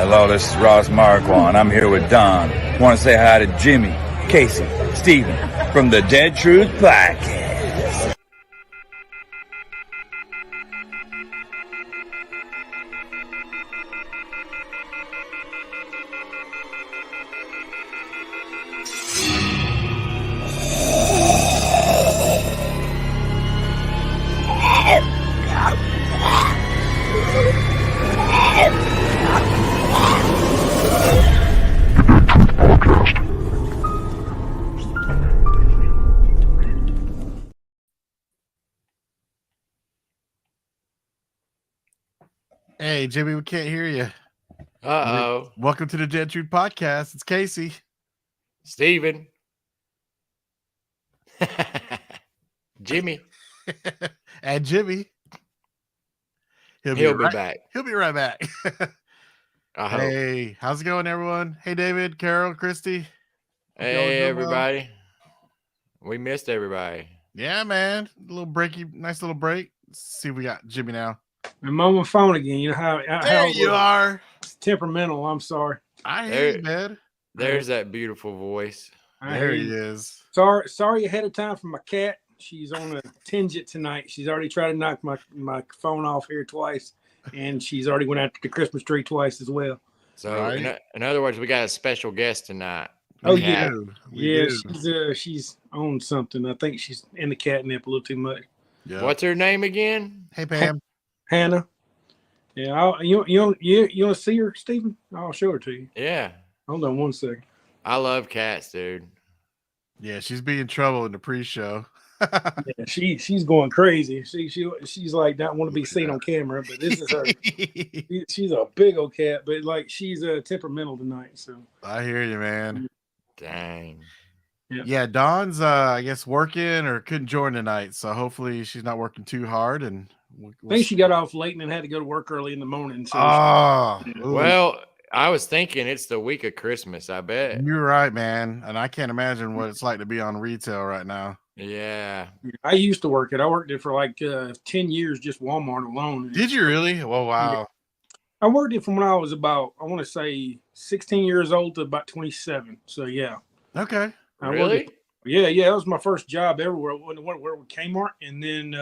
Hello, this is Ross Marquand. I'm here with Don. Want to say hi to Jimmy, Casey, Steven from the Dead Truth Podcast. Hey, Jimmy, we can't hear you. Uh-oh. Welcome to the Dead Truth Podcast. It's Casey. Steven. Jimmy. And Jimmy. He'll be back. He'll be right back. I hope. Hey, how's it going, everyone? Hey, David, Carol, Christy. Hey, everybody. We missed everybody. Yeah, man. A little breaky, nice little break. Let's see if we got Jimmy now. I'm on my phone again. You know how There you are. It's temperamental. I'm sorry. I hear you, man. There's that beautiful voice. There he is. Sorry ahead of time for my cat. She's on a tangent tonight. She's already tried to knock my phone off here twice, and she's already went out to the Christmas tree twice as well. So, Right. in other words, we got a special guest tonight. Oh, We yeah. do. We Yeah, do. she's on something. I think she's in the catnip a little too much. Yeah. What's her name again? Hey, Pam. Hannah. Yeah, you want to see her, Stephen? I'll show her to you. Yeah. Hold on one second. I love cats, dude. Yeah, she's being in trouble in the pre-show. Yeah, she's going crazy. She's like not want to be seen on camera, but this is her. She's a big old cat, but like she's temperamental tonight. So I hear you, man. Dang. Yeah, Dawn's I guess working or couldn't join tonight, so hopefully she's not working too hard. And I think she got off late and then had to go to work early in the morning. So Well, I was thinking it's the week of Christmas, I bet. you're right, man. And I can't imagine what it's like to be on retail right now. Yeah. I used to work it. I worked it for like 10 years, just Walmart alone. Did you really? Oh wow. I worked it from when I was about, I want to say 16 years old to about 27. So yeah. Okay. I worked Really? it. Yeah. That was my first job everywhere. Went with Kmart, and then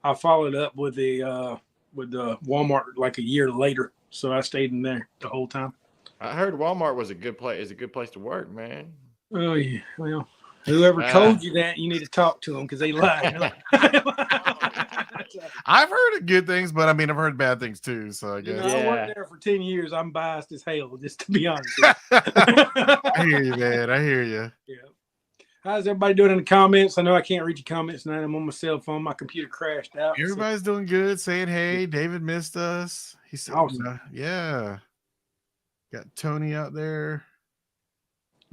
I followed up with the Walmart like a year later. So I stayed in there the whole time. I heard Walmart was a good place. Is a good place to work, man. Oh yeah. Well, whoever told you that, you need to talk to them because they lie. I've heard good things, but I mean I've heard bad things too. So I guess I worked there for 10 years. I'm biased as hell, just to be honest. I hear you, man. I hear you. Yeah. How's everybody doing in the comments? I know I can't read your comments tonight. I'm on my cell phone. My computer crashed out. Everybody's doing good, saying hey. David missed us. He said, Awesome. yeah. Got Tony out there.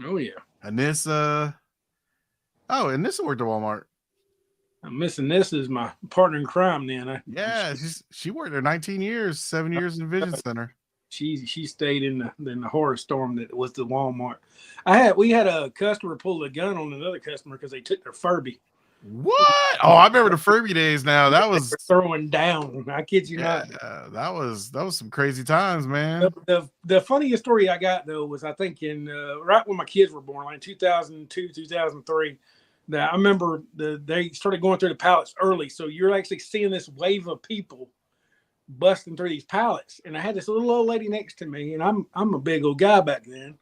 Oh yeah. Anissa. Oh, Anissa worked at Walmart. I'm missing this as my partner in crime. Then She worked there 19 years, 7 years in Vision Center. she stayed in the horror storm that was the Walmart. We had a customer pull a gun on another customer because they took their Furby. What? Oh, I remember the Furby days. Now that was throwing down. I kid you not. That was some crazy times, man. The funniest story I got though was I think in right when my kids were born, like 2002, 2003. That I remember they started going through the pallets early, so you're actually seeing this wave of people busting through these pallets. And I had this little old lady next to me, and I'm a big old guy back then.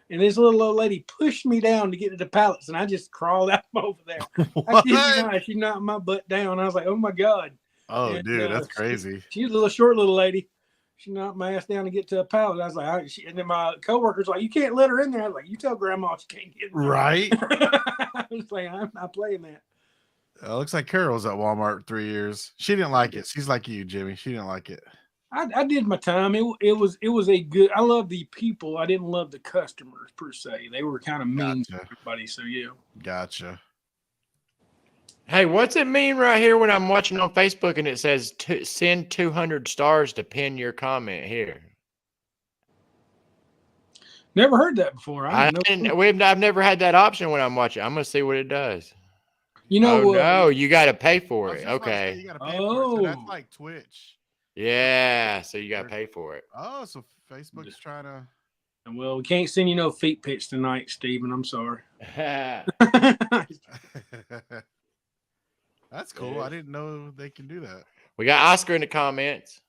And this little old lady pushed me down to get to the pallets, and I just crawled out from over there. I kid you not, she knocked my butt down. I was like, oh my God. Oh, and, dude, that's crazy. She's a little short little lady. She knocked my ass down to get to a pallet. I was like, and then my coworkers like, you can't let her in there. I was like, you tell grandma she can't get in there. Right. I was like, I'm not playing that. Looks like Carol's at Walmart 3 years. She didn't like it. She's like you, Jimmy. She didn't like it. I did my time. It was a good. I love the people. I didn't love the customers per se. They were kind of mean to everybody. So yeah. Gotcha. Hey, what's it mean right here when I'm watching on Facebook and it says send 200 stars to pin your comment here? Never heard that before. I've never had that option when I'm watching. I'm gonna see what it does. You know, no, you got to pay for it. Okay. You got to pay for it. So that's like Twitch. Yeah, so you got to pay for it. Oh, so Facebook's trying to. And well, we can't send you no feet pics tonight, Steven. I'm sorry. That's cool. Yeah. I didn't know they can do that. We got Oscar in the comments.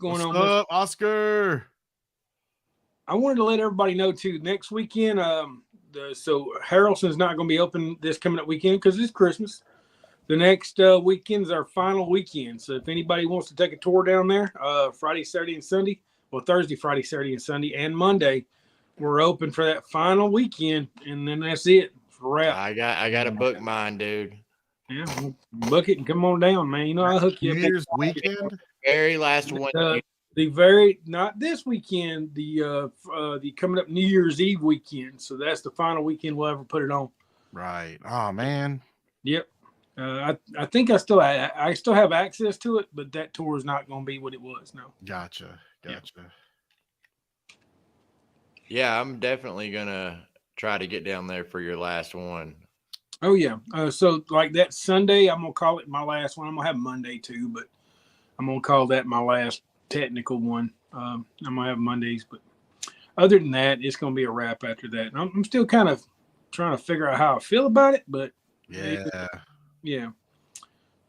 Going What's on. up, Oscar? I wanted to let everybody know too. Next weekend, so Harrelson's not going to be open this coming up weekend because it's Christmas. The next weekend is our final weekend. So if anybody wants to take a tour down there, Friday, Saturday, and Sunday, well, Thursday, Friday, Saturday, and Sunday, and Monday, we're open for that final weekend, and then that's it for wrap. I got to book mine, dude. Yeah, book it and come on down, man. You know I'll hook you New up. Year's weekend. Very last one. Not this weekend, the coming up New Year's Eve weekend. So that's the final weekend we'll ever put it on. Right. Oh man. Yep. I think I still have access to it, but that tour is not going to be what it was. No. Gotcha. Yeah, I'm definitely gonna try to get down there for your last one. Oh yeah. So like that Sunday, I'm gonna call it my last one. I'm gonna have Monday too, but I'm gonna call that my last technical one. I'm gonna have Mondays, but other than that, it's gonna be a wrap after that. And I'm still kind of trying to figure out how I feel about it, but yeah.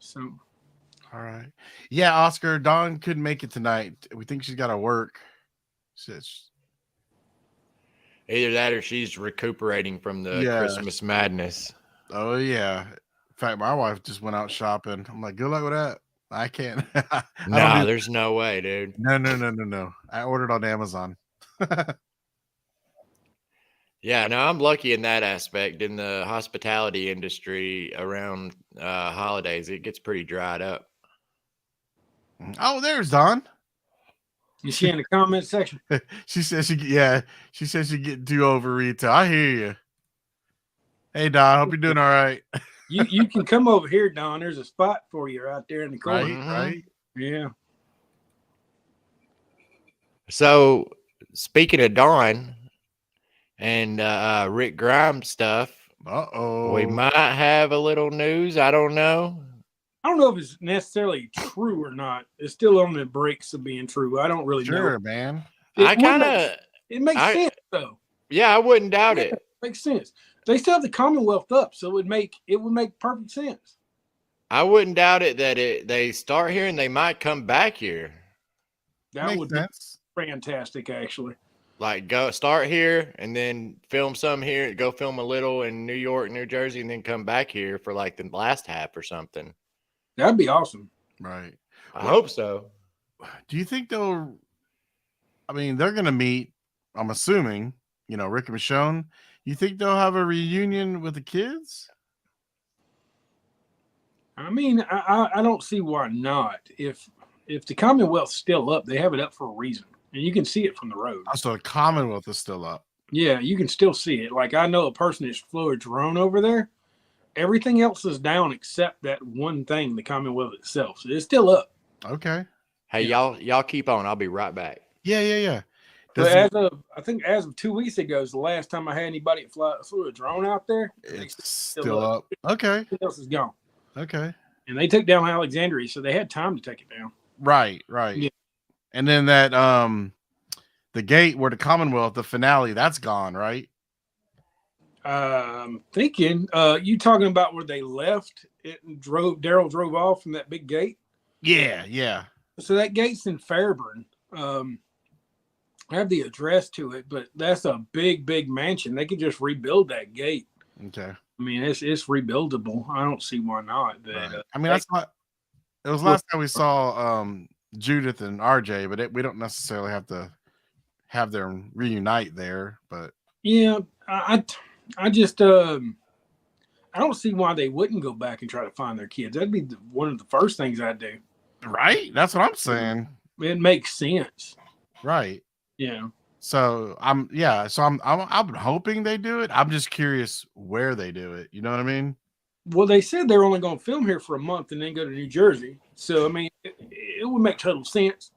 So. All right. Yeah, Oscar. Dawn couldn't make it tonight. We think she's got to work. Either that or she's recuperating from the Christmas madness. Oh yeah. In fact, my wife just went out shopping. I'm like, good luck with that. I can't. There's no way, dude. No. I ordered on Amazon. Yeah, no, I'm lucky in that aspect. In the hospitality industry around holidays, it gets pretty dried up. Oh, there's Dawn. Is she in the comment section? She says she getting too over retail. I hear you. Hey Don, hope you're doing all right. You can come over here, Don. There's a spot for you right there in the corner. Right. Yeah. So speaking of Dawn and Rick Grimes stuff, we might have a little news. I don't know if it's necessarily true or not. It's still on the breaks of being true. I don't really know. Sure, man. It makes sense though. Yeah, I wouldn't doubt it. Makes sense. They still have the Commonwealth up, so it would make perfect sense. I wouldn't doubt it that they start here and they might come back here. That makes would sense. be fantastic, actually. Like go start here and then film some here, go film a little in New York, New Jersey, and then come back here for like the last half or something. That'd be awesome. Right. I hope so. Do you think they're going to meet, I'm assuming, Rick and Michonne. You think they'll have a reunion with the kids? I mean, I don't see why not. If the Commonwealth's still up, they have it up for a reason. And you can see it from the road. So the Commonwealth is still up. Yeah, you can still see it. Like I know a person that's flew a drone over there. Everything else is down except that one thing, the Commonwealth itself. So it's still up. Okay. Hey, y'all keep on. I'll be right back. Yeah. But I think as of 2 weeks ago is the last time I had anybody flew a drone out there. It's still up. Okay. Everything else is gone. Okay. And they took down Alexandria, so they had time to take it down. Right. Yeah. And then that the gate where the Commonwealth, the finale, that's gone, right? Thinking, you talking about where they left it and Daryl drove off from that big gate? Yeah. So that gate's in Fairburn. I have the address to it, but that's a big mansion. They could just rebuild that gate. Okay. I mean, it's rebuildable. I don't see why not. But, right. That's not. It was last time we saw Judith and RJ, but we don't necessarily have to have them reunite there. But yeah, I just I don't see why they wouldn't go back and try to find their kids. That'd be one of the first things I'd do. Right. That's what I'm saying. It makes sense. Right. Yeah. So I'm hoping they do it. I'm just curious where they do it. You know what I mean? Well, they said they're only going to film here for a month and then go to New Jersey. So I mean, it would make total sense.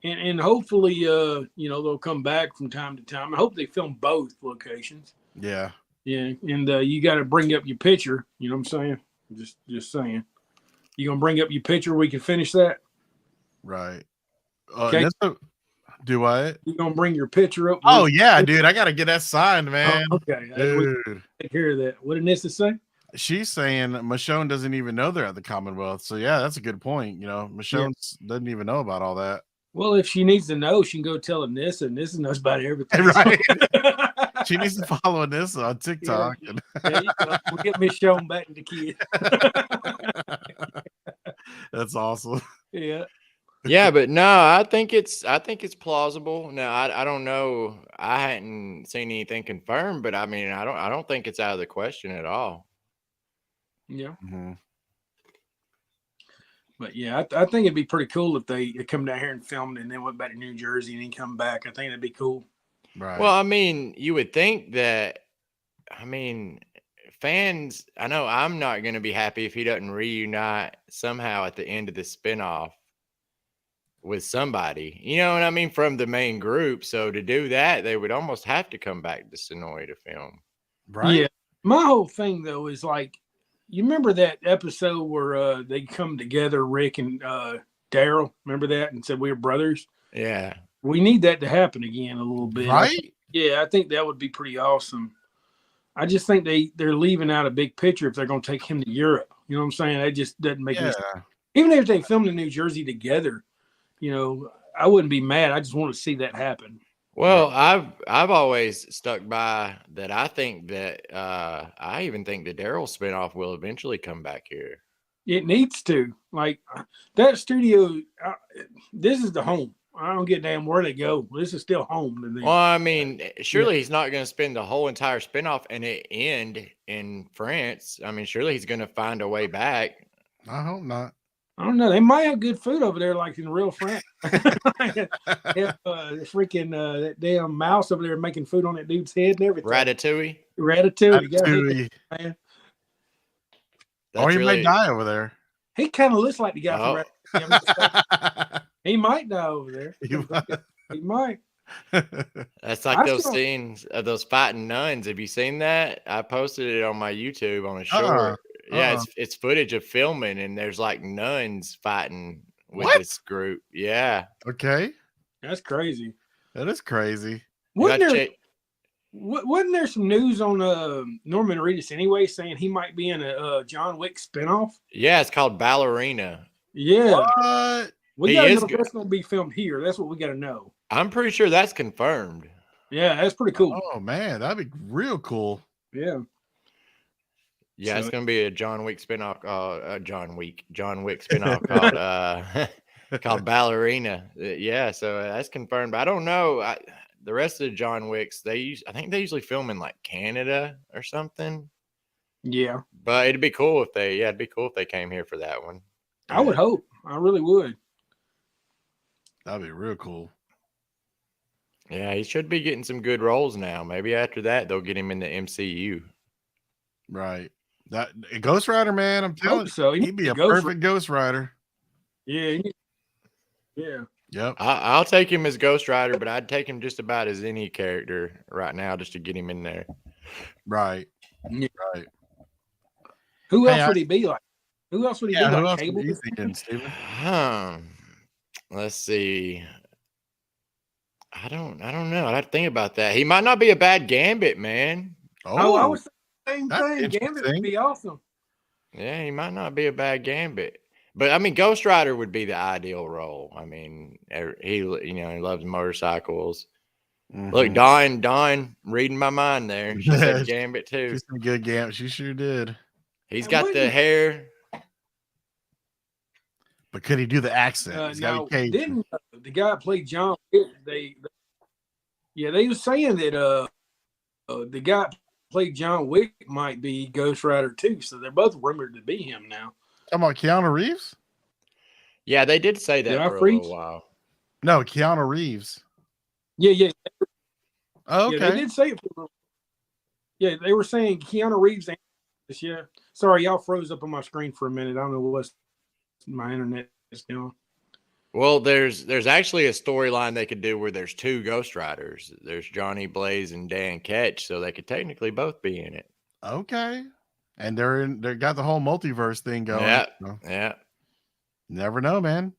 And hopefully, they'll come back from time to time. I hope they film both locations. Yeah. Yeah, and you got to bring up your picture. You know what I'm saying? Just saying. You gonna bring up your picture? We can finish that. Right. Okay. Do what? You gonna bring your picture up? Oh yeah, dude. I gotta get that signed, man. Oh, okay. Dude. Take care of that. What did Nissa say? She's saying Michonne doesn't even know they're at the Commonwealth. So yeah, that's a good point. Michonne doesn't even know about all that. Well, if she needs to know, she can go tell Nissa. Nissa knows about everything. Right. She needs to follow this on TikTok. We'll get Michonne back to the kid. That's awesome. Yeah. Yeah, but no, I think it's plausible. Now, I don't know. I hadn't seen anything confirmed, but I mean, I don't think it's out of the question at all. Yeah. Mm-hmm. But yeah, I think it'd be pretty cool if they come down here and filmed and then went back to New Jersey and then come back. I think that'd be cool. Right. Well, I mean, you would think that. I mean, fans. I know I'm not going to be happy if he doesn't reunite somehow at the end of the spinoff with somebody. You know what I mean? From the main group. So to do that, they would almost have to come back to Sonoy to film. Right. Yeah. My whole thing though is like, you remember that episode where they come together, Rick and Daryl? Remember that? And said we were brothers. Yeah. We need that to happen again a little bit. Right. Yeah, I think that would be pretty awesome. I just think they're leaving out a big picture if they're going to take him to Europe. You know what I'm saying? That just doesn't make any sense. Even if they filmed in New Jersey together, I wouldn't be mad. I just want to see that happen. Well, I've always stuck by that. I think that I even think the Daryl spinoff will eventually come back here. It needs to. Like that studio, this is the home. I don't get damn where they go. This is still home to them. Well, I mean, surely he's not going to spend the whole entire spinoff and it end in France. I mean, surely he's going to find a way back. I hope not. I don't know. They might have good food over there, like in real France. That damn mouse over there making food on that dude's head and everything. Ratatouille. Ratatouille. Man. Or he might die over there. He kind of looks like the guy from Ratatouille. He might die over there. He might. That's like those scenes of those fighting nuns. Have you seen that? I posted it on my YouTube on a short. Yeah, it's footage of filming, and there's like nuns fighting with this group. Yeah. Okay. That's crazy. That is crazy. Wasn't there some news on Norman Reedus anyway saying he might be in a John Wick spinoff? Yeah, it's called Ballerina. Yeah. What? We got to know if that's going to be filmed here. That's what we got to know. I'm pretty sure that's confirmed. Yeah, that's pretty cool. Oh, man. That'd be real cool. Yeah. Yeah, it's going to be a John Wick spinoff. John Wick spinoff called Ballerina. Yeah, so that's confirmed. I don't know. The rest of the John Wicks, I think they usually film in like Canada or something. Yeah, but it'd be cool if they came here for that one. I would hope. I really would. That'd be real cool. Yeah, he should be getting some good roles now. Maybe after that they'll get him in the MCU. Right. That Ghost Rider, man, I'm telling you, so he'd be a perfect Ghost Rider. Yeah. Yeah. Yep. I'll take him as Ghost Rider, but I'd take him just about as any character right now just to get him in there. Right. Yeah. Right. Who else would he be like? Who else would he be who like? else Cable? are you thinking, Steven? Let's see. I don't know. I'd have to think about that. He might not be a bad Gambit, man. Oh, I was saying the same thing. That's Gambit would be awesome. Yeah, he might not be a bad Gambit. But I mean, Ghost Rider would be the ideal role. I mean, he loves motorcycles. Mm-hmm. Look, Dawn reading my mind there. She said Gambit too. She's a good Gambit. She sure did. He's got the hair. But could he do the accent? Didn't the guy play John Wick? They were saying that the guy played John Wick might be Ghost Rider too. So they're both rumored to be him now. Talking about Keanu Reeves? Yeah, they did say that for a little while. No, Keanu Reeves. Yeah. Oh, okay. Yeah, they did say it. Yeah, they were saying Keanu Reeves. Yeah. Sorry, y'all froze up on my screen for a minute. I don't know what's my internet is doing. Well, there's actually a storyline they could do where there's two Ghost Riders. There's Johnny Blaze and Dan Ketch, so they could technically both be in it. Okay. And they got the whole multiverse thing going. Yeah. So. Yeah. Never know, man.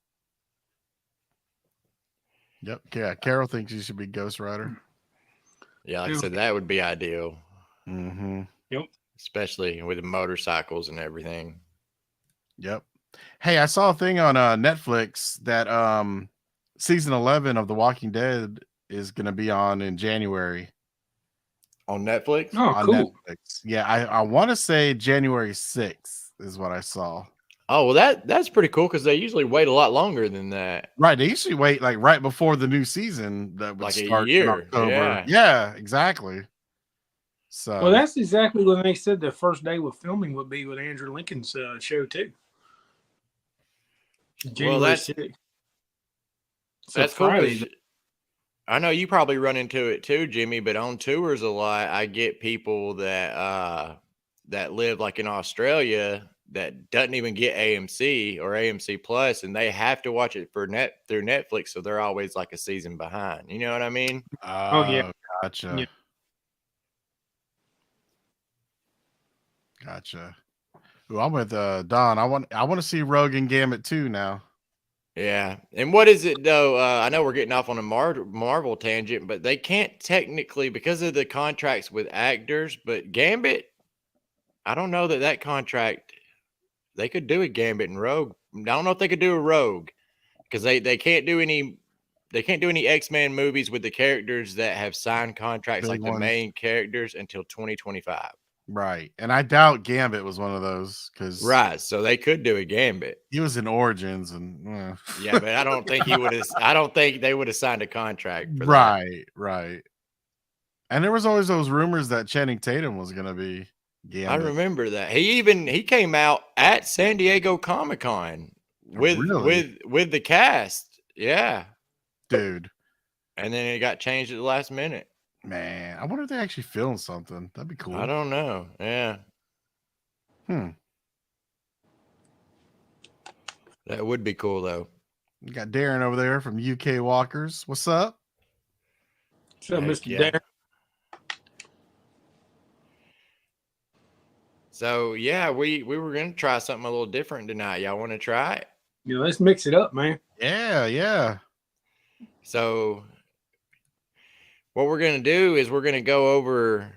Yep. Yeah. Carol thinks you should be Ghost Rider. Yeah, like I said, that would be ideal, Mm-hmm. especially with the motorcycles and everything. Yep. Hey, I saw a thing on Netflix that season 11 of The Walking Dead is going to be on in January. On Netflix? Oh, On cool. Netflix. Yeah, I want to say January 6th is what I saw. Oh, well, that's pretty cool because they usually wait a lot longer than that. Right. They usually wait like right before the new season that would Like a start in year, October. yeah. Yeah, exactly. So Well, that's exactly when they said the first day with filming would be with Andrew Lincoln's show too. January that's 6th. That's cool. Friday. 'Cause I know you probably run into it too, Jimmy, but on tours a lot, I get people that live like in Australia that doesn't even get AMC or AMC Plus, and they have to watch it through Netflix, so they're always like a season behind. You know what I mean? Oh, yeah. Gotcha. Yeah. Gotcha. Ooh, I'm with Don. I want to see Rogue and Gambit too now. Yeah. And what is it though? I know we're getting off on a Marvel tangent, but they can't technically because of the contracts with actors. But Gambit, I don't know that contract. They could do a Gambit and Rogue. I don't know if they could do a Rogue because they can't do any. They can't do any X-Men movies with the characters that have signed contracts Big like the ones. main characters until 2025. Right. And I doubt Gambit was one of those because Right. So they could do a Gambit. he was in Origins and Yeah, but I don't think he would have. I don't think they would have signed a contract for that. right, right. And there was always those rumors that Channing Tatum was gonna be Gambit. I remember that. He came out at San Diego Comic-Con with Really? with the cast. Yeah. Dude. And then it got changed at the last minute. Man, I wonder if they actually filmed something. That'd be cool. I don't know. Yeah. That would be cool though. We got Darren over there from UK Walkers. What's up? So, Heck Mr. yeah. Darren. So yeah, we were gonna try something a little different tonight. Y'all want to try it? You know, let's mix it up, man. Yeah, yeah. So what we're gonna do is we're gonna go over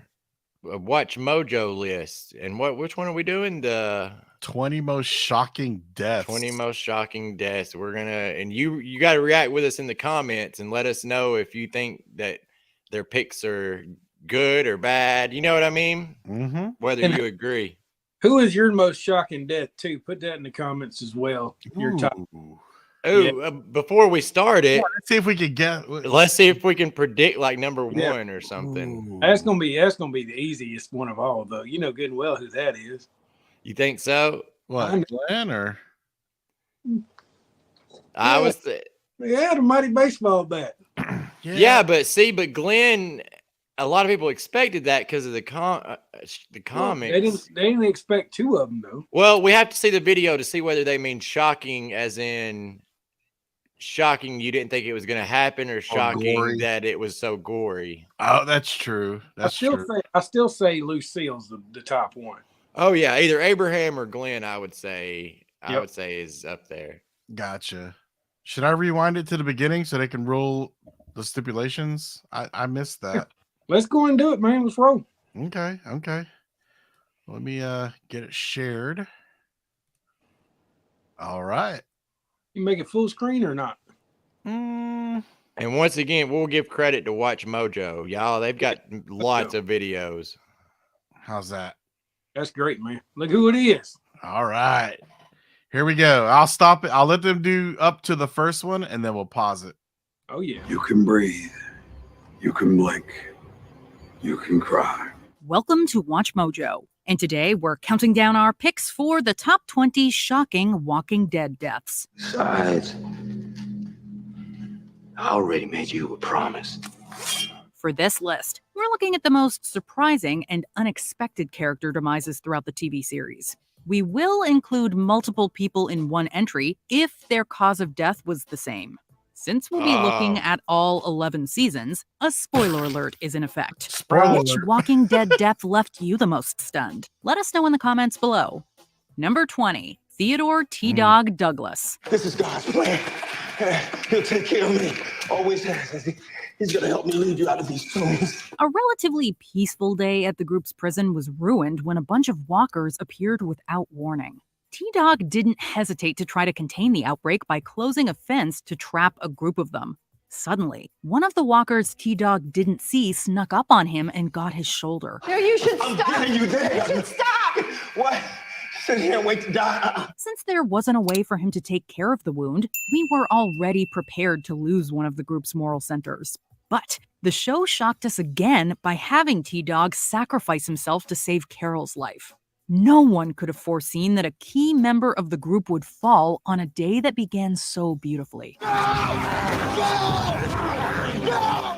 a Watch Mojo list. And which one are we doing? The 20 most shocking deaths. 20 most shocking deaths. We're gonna and you got to react with us in the comments and let us know if you think that their picks are good or bad. You know what I mean? Mm-hmm. Whether And- you agree. Who is your most shocking death too? Put that in the comments as well. Your top. Oh, before we start it, Let's see if we can get. let's see if we can predict like number Yeah. one or something. Ooh. That's gonna be the easiest one of all, though. You know good and well who that is. You think so? What, Glenn or? I was Yeah, the mighty baseball bat. yeah, but Glenn, a lot of people expected that because of the comics. They didn't expect two of them though. Well, we have to see the video to see whether they mean shocking as in shocking you didn't think it was going to happen or shocking gory. that it was so gory. Oh, that's true. That's true. I still say Lucille's the top one. Oh yeah, either Abraham or Glenn, I would say Yep. is up there. Gotcha. Should I rewind it to the beginning so they can rule the stipulations? I missed that. Let's go and do it, man. Let's roll. Okay. Let me get it shared. All right. You make it full screen or not? Mm, And once again, we'll give credit to Watch Mojo. Y'all, they've got lots of videos. how's that? That's great, man. Look who it is. All right. Here we go. I'll stop it. I'll let them do up to the first one and then we'll pause it. Oh yeah. You can breathe. You can blink. You can cry. Welcome to Watch Mojo. And today we're counting down our picks for the top 20 shocking Walking Dead deaths. Besides, I already made you a promise. For this list, we're looking at the most surprising and unexpected character demises throughout the TV series. We will include multiple people in one entry if their cause of death was the same. Since we'll be looking at all 11 seasons, a spoiler alert is in effect. Spoiler Which alert. Walking Dead death left you the most stunned? Let us know in the comments below. Number 20, Theodore T-Dog Douglas. This is God's plan. He'll take care of me. Always has. He's gonna help me lead you out of these tombs. A relatively peaceful day at the group's prison was ruined when a bunch of walkers appeared without warning. T-Dog didn't hesitate to try to contain the outbreak by closing a fence to trap a group of them. Suddenly, one of the walkers T-Dog didn't see snuck up on him and got his shoulder. No, you should I'm stop. getting you there. You should stop. What? Sit here and wait to die. Since there wasn't a way for him to take care of the wound, we were already prepared to lose one of the group's moral centers. But the show shocked us again by having T-Dog sacrifice himself to save Carol's life. No one could have foreseen that a key member of the group would fall on a day that began so beautifully.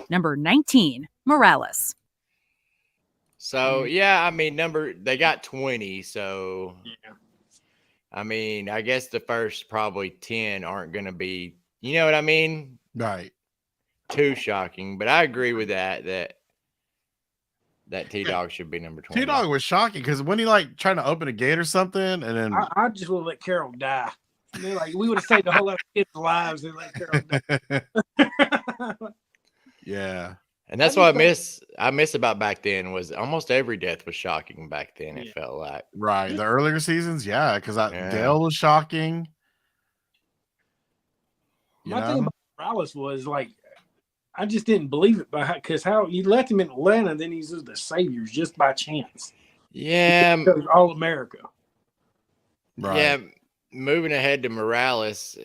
Number 19, Morales. So yeah, I mean, they got 20. So Yeah. I mean, I guess the first probably 10 aren't going to be, you know what I mean? Right. Too shocking. But I agree with that T-Dog should be number 20. T-Dog was shocking because when he like trying to open a gate or something, and then I just would have let Carol die. They're like, we would have saved a whole lot of kids' lives and let Carol die. yeah, And that's what I miss about back then was almost every death was shocking back then. It Yeah. felt like. right. The earlier seasons, yeah, because Yeah. Dale was shocking. You My thing know? about Morales was like, I just didn't believe it because how you left him in Atlanta, then he's the saviors just by chance. Yeah, It was all America. Right. yeah. Moving ahead to Morales,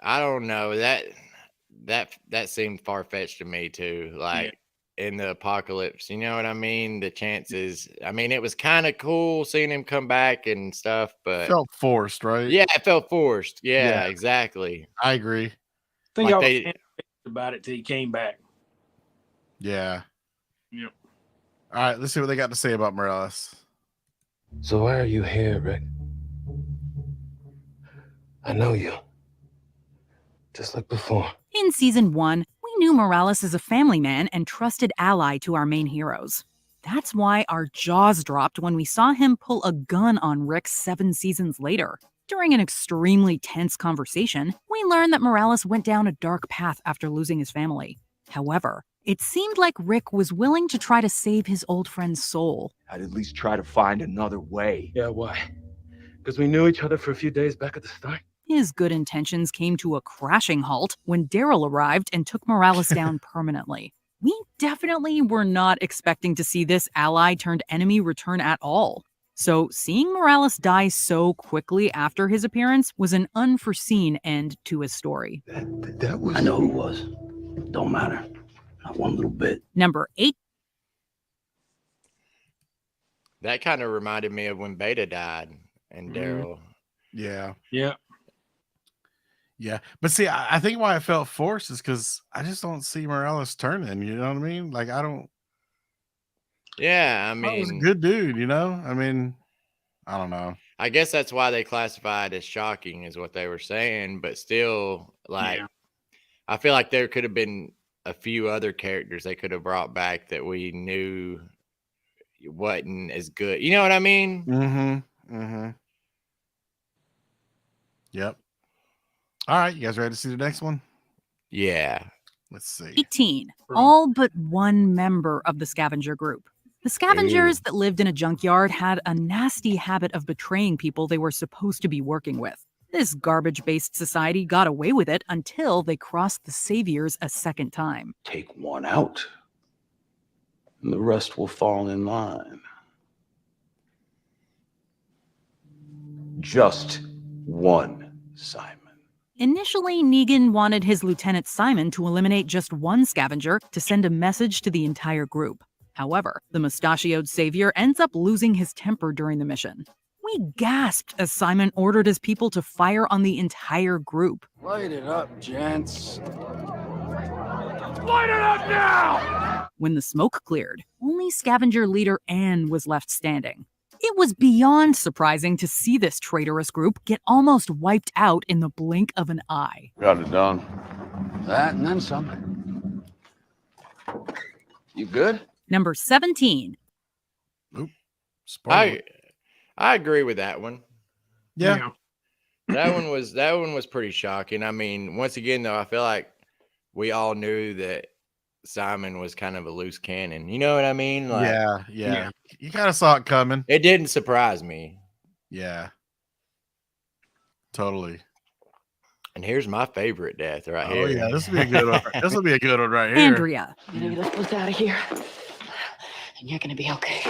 I don't know that seemed far fetched to me too. Like in the apocalypse, you know what I mean? The chances. I mean, it was kind of cool seeing him come back and stuff, but Felt forced, right? yeah, it felt forced. Yeah, Yeah. exactly. I agree. I think Like I was they- panicked about it till he came back. Yeah. Yep. All right, let's see what they got to say about Morales. So why are you here, Rick? I know you. Just like before. In season 1, we knew Morales as a family man and trusted ally to our main heroes. That's why our jaws dropped when we saw him pull a gun on Rick 7 seasons later. During an extremely tense conversation, we learned that Morales went down a dark path after losing his family. However, it seemed like Rick was willing to try to save his old friend's soul. I'd at least try to find another way. Yeah, why? Because we knew each other for a few days back at the start. His good intentions came to a crashing halt when Daryl arrived and took Morales down permanently. We definitely were not expecting to see this ally turned enemy return at all. So seeing Morales die so quickly after his appearance was an unforeseen end to his story. That was. I know who it was. Don't matter. Not one little bit. Number 8, That kind of reminded me of when Beta died and Daryl. Yeah. Yeah. Yeah. But see, I think why I felt forced is because I just don't see Morales turning. You know what I mean? Like, I don't. Yeah, I He was a mean, good dude, you know? I mean, I don't know. I guess that's why they classified as shocking, is what they were saying. But still, like, Yeah. I feel like there could have been a few other characters they could have brought back that we knew wasn't as good. You know what I mean? Mm-hmm. Mm-hmm. Yep. All right, you guys ready to see the next one? Yeah. Let's see. 18, all but one member of the scavenger group. The scavengers that lived in a junkyard had a nasty habit of betraying people they were supposed to be working with. This garbage-based society got away with it until they crossed the saviors a second time. Take one out, and the rest will fall in line. Just one, Simon. Initially, Negan wanted his Lieutenant Simon to eliminate just one scavenger to send a message to the entire group. However, the mustachioed savior ends up losing his temper during the mission. We gasped as Simon ordered his people to fire on the entire group. Light it up, gents. When the smoke cleared, only scavenger leader Anne was left standing. It was beyond surprising to see this traitorous group get almost wiped out in the blink of an eye. Got it done. That and then some. You good? Number 17, Spoiler. I agree with that one. Yeah. that one was pretty shocking. I mean, once again though, I feel like we all knew that Simon was kind of a loose cannon. You know what I mean? Like, Yeah. You kind of saw it coming. it didn't surprise me. Yeah. Totally. And here's my favorite death right Oh here. yeah, this will be a good one. This will be a good one right here. Andrea. I'm gonna get us out of here, and you're gonna be okay.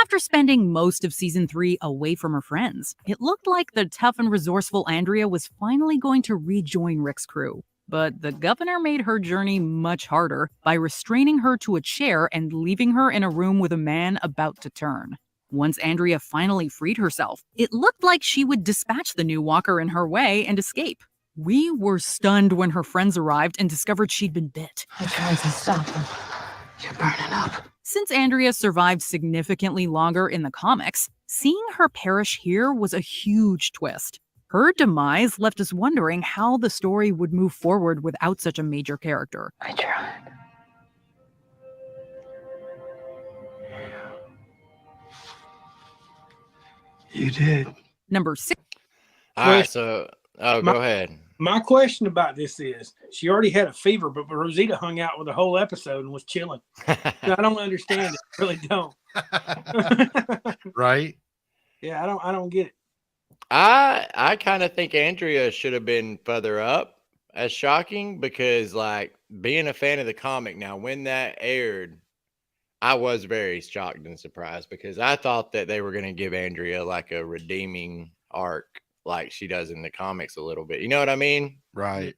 After spending most of season 3 away from her friends, it looked like the tough and resourceful Andrea was finally going to rejoin Rick's crew. But the governor made her journey much harder by restraining her to a chair and leaving her in a room with a man about to turn. Once Andrea finally freed herself, it looked like she would dispatch the new walker in her way and escape. We were stunned when her friends arrived and discovered she'd been bit. I tried to stop them. You're burning up. Since Andrea survived significantly longer in the comics, seeing her perish here was a huge twist. Her demise left us wondering how the story would move forward without such a major character. I tried. You did. Number 6. All right, so go ahead. My question about this is, she already had a fever, but Rosita hung out with the whole episode and was chilling. I don't understand it. I really don't. Right? Yeah, I don't get it. I kind of think Andrea should have been further up as shocking because, like, being a fan of the comic now, when that aired, I was very shocked and surprised because I thought that they were going to give Andrea like a redeeming arc like she does in the comics a little bit. You know what I mean? Right.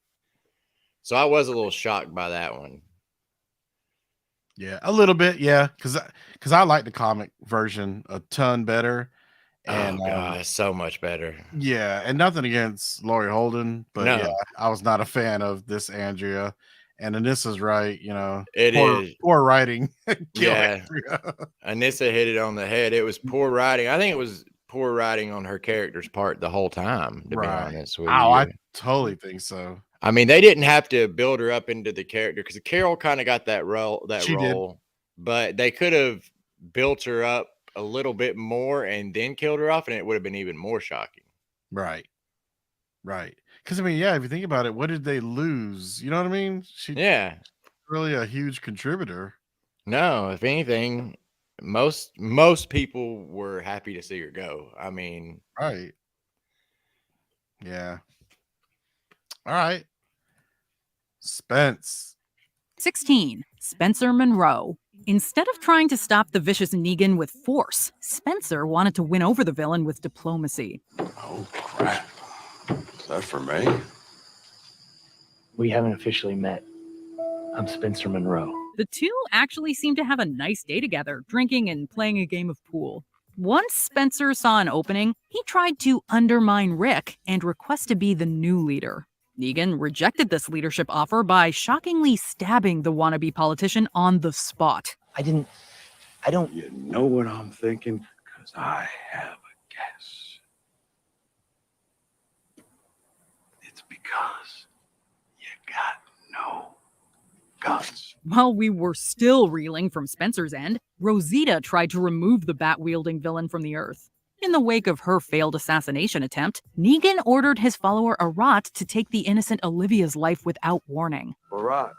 So I was a little shocked by that one. Yeah, a little bit. Yeah, because I like the comic version a ton better. And oh god, so much better. Yeah, and nothing against Laurie Holden, but No. yeah, I was not a fan of this Andrea. And Anissa's right, you know. It is. Poor writing. Yeah. Anissa hit it on the head. It was poor writing. I think it was poor writing on her character's part the whole time, to be honest with you. I totally think so. I mean, they didn't have to build her up into the character because Carol kind of got that role, but they could have built her up a little bit more and then killed her off, and it would have been even more shocking. Right. Because I mean, yeah, if you think about it, what did they lose? You know what I mean? She's really a huge contributor. No, if anything, most people were happy to see her go. I mean, right. Yeah. All right. Spence. 16. Spencer Monroe. Instead of trying to stop the vicious Negan with force, Spencer wanted to win over the villain with diplomacy. Oh, crap. Is that for me? We haven't officially met. I'm Spencer Monroe. The two actually seemed to have a nice day together, drinking and playing a game of pool. Once Spencer saw an opening, he tried to undermine Rick and request to be the new leader. Negan rejected this leadership offer by shockingly stabbing the wannabe politician on the spot. I don't. You know what I'm thinking? Because I have a guess. It's because you got no guts. While we were still reeling from Spencer's end, Rosita tried to remove the bat-wielding villain from the Earth. In the wake of her failed assassination attempt, Negan ordered his follower Arat to take the innocent Olivia's life without warning. Arat,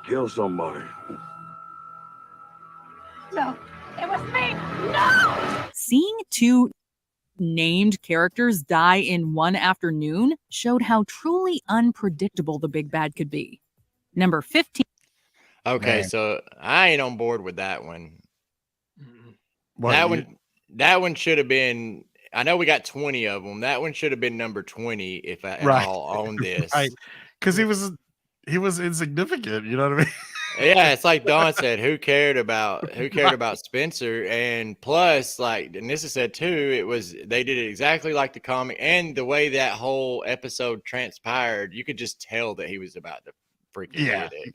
kill somebody. No, it was me. No! Seeing two named characters die in one afternoon showed how truly unpredictable the big bad could be. Number 15. Okay, Man. so I ain't on board with that one. What, That one should have been. I know we got 20 of them. That one should have been number 20 if I all own this. Right. Because he was insignificant, you know what I mean? Yeah, it's like Dawn said, who cared about Spencer? And plus, like Anissa said too, they did it exactly like the comic, and the way that whole episode transpired, you could just tell that he was about to freaking get it.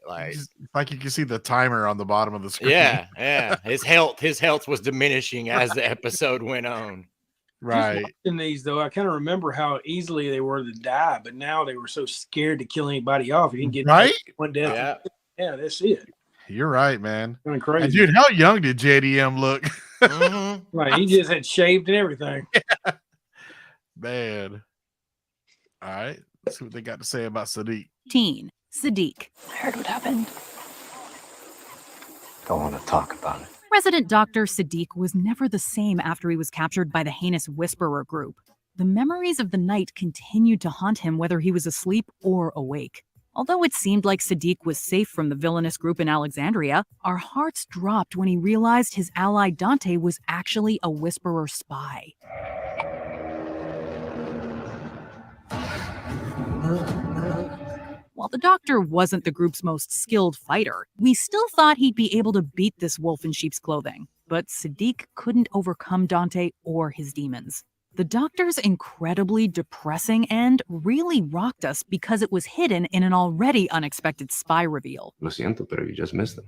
Like you can see the timer on the bottom of the screen. Yeah. His health was diminishing as the episode went on. Right. In these though, I kind of remember how easily they were to die, but now they were so scared to kill anybody off. You can get one death. Yeah, that's it. You're right, man. Kind of crazy. And dude, how young did JDM look? Mm-hmm. Right, he just had shaved and everything. Man. All right. Let's see what they got to say about Sadiq. Teen, Sadiq. I heard what happened. Don't want to talk about it. Resident Dr. Sadiq was never the same after he was captured by the heinous Whisperer group. The memories of the night continued to haunt him whether he was asleep or awake. Although it seemed like Sadiq was safe from the villainous group in Alexandria, our hearts dropped when he realized his ally Dante was actually a Whisperer spy. While the Doctor wasn't the group's most skilled fighter, we still thought he'd be able to beat this wolf in sheep's clothing. But Sadiq couldn't overcome Dante or his demons. The Doctor's incredibly depressing end really rocked us because it was hidden in an already unexpected spy reveal. Lo siento, pero you just missed them.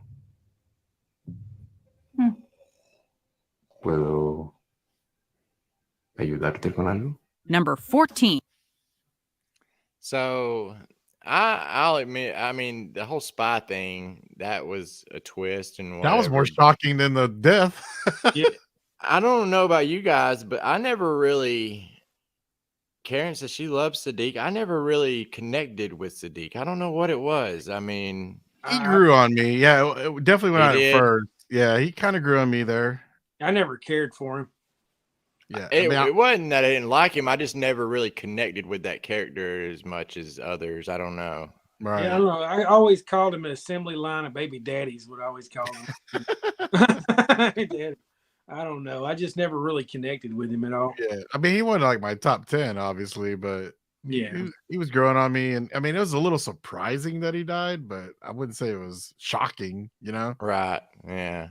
¿Puedo ayudarte con algo? Number 14. So I'll admit, I mean, the whole spy thing, that was a twist and That was more whatever. shocking than the death. Yeah. I don't know about you guys, but I never really. Karen says she loves Sadiq. I never really connected with Sadiq. I don't know what it was. I mean, He grew on me. Yeah, it definitely went He out did? at first. Yeah, he kind of grew on me there. I never cared for him. Yeah. it wasn't that I didn't like him. I just never really connected with that character as much as others. I don't know. right. Yeah, I don't know. I always called him an assembly line of baby daddies. What I always called him. Daddy. I don't know. I just never really connected with him at all. Yeah. I mean, he wasn't like my top 10, obviously, but Yeah. he was growing on me. And I mean, it was a little surprising that he died, but I wouldn't say it was shocking, you know? Right. Yeah.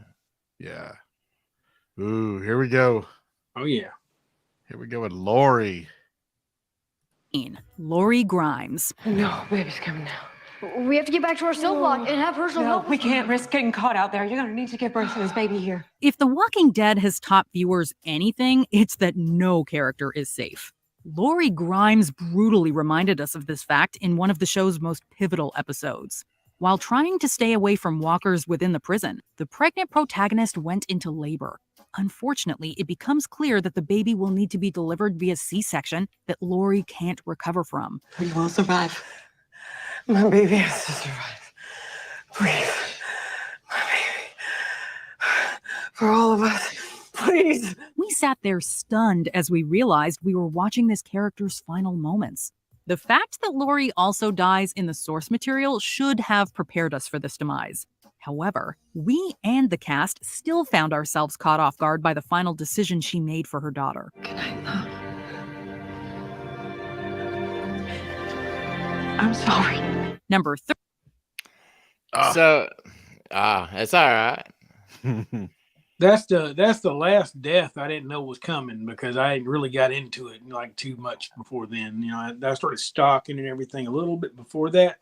Yeah. Ooh, here we go. Oh yeah. Here we go with Lori. Lori Grimes. No, baby's coming now. We have to get back to our cell block and have Herschel help. We can't risk getting caught out there. You're going to need to give birth to this baby here. If The Walking Dead has taught viewers anything, it's that no character is safe. Lori Grimes brutally reminded us of this fact in one of the show's most pivotal episodes. While trying to stay away from walkers within the prison, the pregnant protagonist went into labor. Unfortunately, it becomes clear that the baby will need to be delivered via C-section that Lori can't recover from. You will survive. My baby has to survive. Please. My baby. For all of us. Please. We sat there stunned as we realized we were watching this character's final moments. The fact that Lori also dies in the source material should have prepared us for this demise. However, we and the cast still found ourselves caught off guard by the final decision she made for her daughter. Good night, love. I'm sorry. Number 3. So, it's all right. That's the last death I didn't know was coming because I hadn't really got into it like too much before then. You know, I started stalking and everything a little bit before that,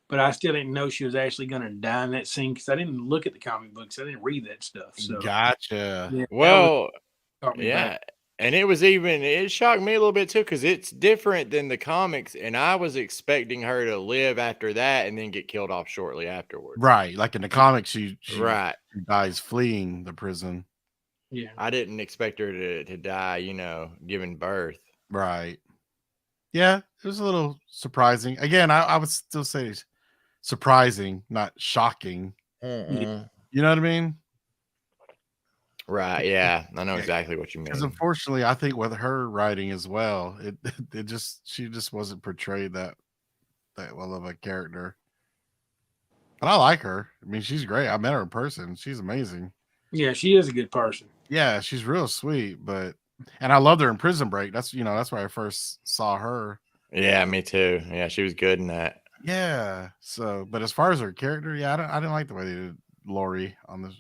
but I still didn't know she was actually going to die in that scene because I didn't look at the comic books. I didn't read that stuff. So Gotcha. yeah, Well, caught me yeah. back. And it shocked me a little bit too because it's different than the comics. And I was expecting her to live after that and then get killed off shortly afterwards. Right. Like in the comics, she Right. dies fleeing the prison. Yeah. I didn't expect her to die, giving birth. Right. Yeah, it was a little surprising. Again, I would still say surprising, not shocking. Mm-mm. You know what I mean? Right. Yeah. I know exactly what you mean. Because unfortunately, I think with her writing as well, she just wasn't portrayed that well of a character. But I like her. I mean, she's great. I met her in person. She's amazing. Yeah, she is a good person. Yeah, she's real sweet. And I loved her in Prison Break. That's where I first saw her. Yeah, me too. Yeah, she was good in that. Yeah. So, but as far as her character, yeah, I didn't like the way they did Lori on this.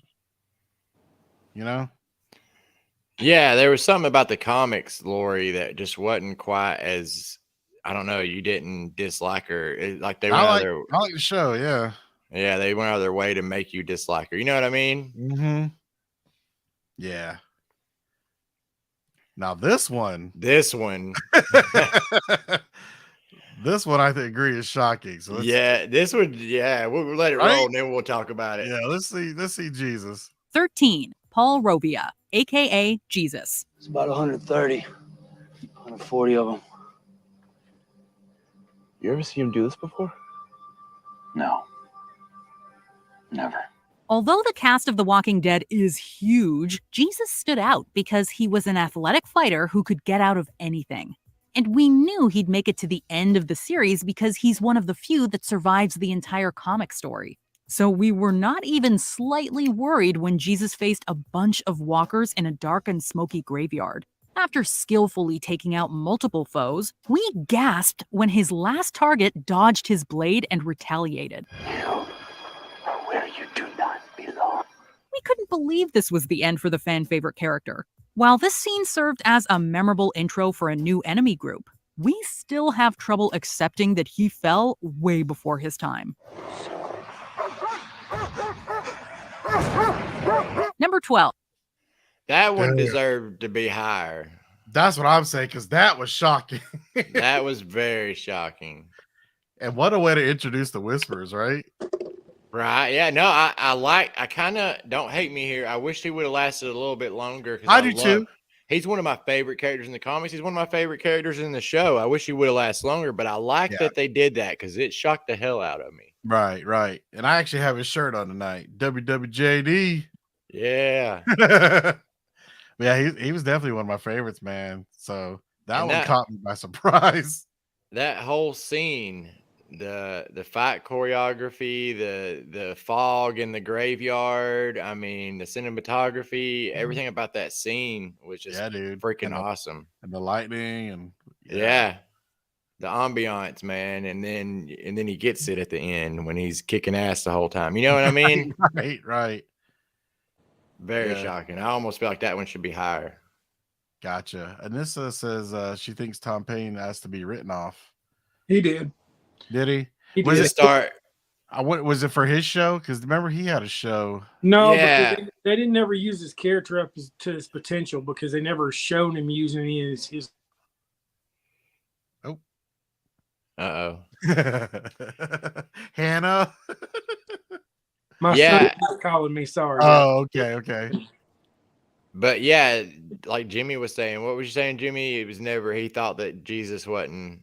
Yeah, there was something about the comics, Lori, that just wasn't quite as, I don't know, you didn't dislike her. Like they went out of their, I like the show. Yeah. yeah, they went out of their way to make you dislike her. You know what I mean? Mm-hmm. Yeah. Now this one, This one, this one I agree is shocking. So we'll let it Right? roll and then we'll talk about it. yeah, let's see Jesus. 13. Paul Rovia, aka Jesus. It's about 130. 140 of them. You ever seen him do this before? No. Never. Although the cast of The Walking Dead is huge, Jesus stood out because he was an athletic fighter who could get out of anything. And we knew he'd make it to the end of the series because he's one of the few that survives the entire comic story. So we were not even slightly worried when Jesus faced a bunch of walkers in a dark and smoky graveyard. After skillfully taking out multiple foes, we gasped when his last target dodged his blade and retaliated. Where you do not belong. We couldn't believe this was the end for the fan-favorite character. While this scene served as a memorable intro for a new enemy group, we still have trouble accepting that he fell way before his time. Number 12. That one Damn. deserved to be higher. That's what I'm saying, because that was shocking. That was very shocking. And what a way to introduce the Whisperers, right? Right. Yeah. No, I kind of, don't hate me here. I wish he would have lasted a little bit longer. I do too. He's one of my favorite characters in the comics. He's one of my favorite characters in the show. I wish he would have lasted longer, but I like that they did that because it shocked the hell out of me. Right, right. And I actually have his shirt on tonight. WWJD. Yeah. Yeah, he was definitely one of my favorites, man. So that And one that- caught me by surprise. That whole scene, the fight choreography, the fog in the graveyard, I mean, the cinematography, everything about that scene was just dude. freaking And the- awesome. And the lightning and Yeah. The ambiance, man, and then he gets it at the end when he's kicking ass the whole time. You know what I mean? right, right. Very Yeah. shocking. I almost feel like that one should be higher. Gotcha. Anissa says she thinks Tom Payne has to be written off. He did. Did he? He Was did. it Start. what was it for his show? Because remember he had a show. No, Yeah. because they didn't never use his character up to his potential because they never shown him using any of his Uh-oh. Hannah. my Yeah. son was calling me. Sorry. Oh, okay, okay. But yeah, like Jimmy was saying, what was you saying, Jimmy? He thought that Jesus wasn't.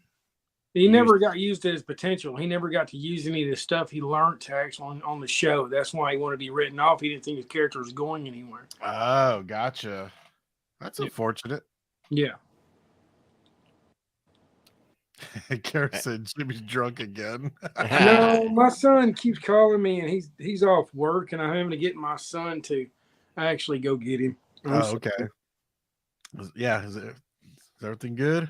He never got used to his potential. He never got to use any of the stuff he learned to actually on the show. That's why he wanted to be written off. He didn't think his character was going anywhere. Oh, gotcha. That's unfortunate. Yeah. Karen said Jimmy's drunk again. No, my son keeps calling me, and he's off work, and I'm having to get my son to actually go get him. Oh, okay. Yeah, is everything good?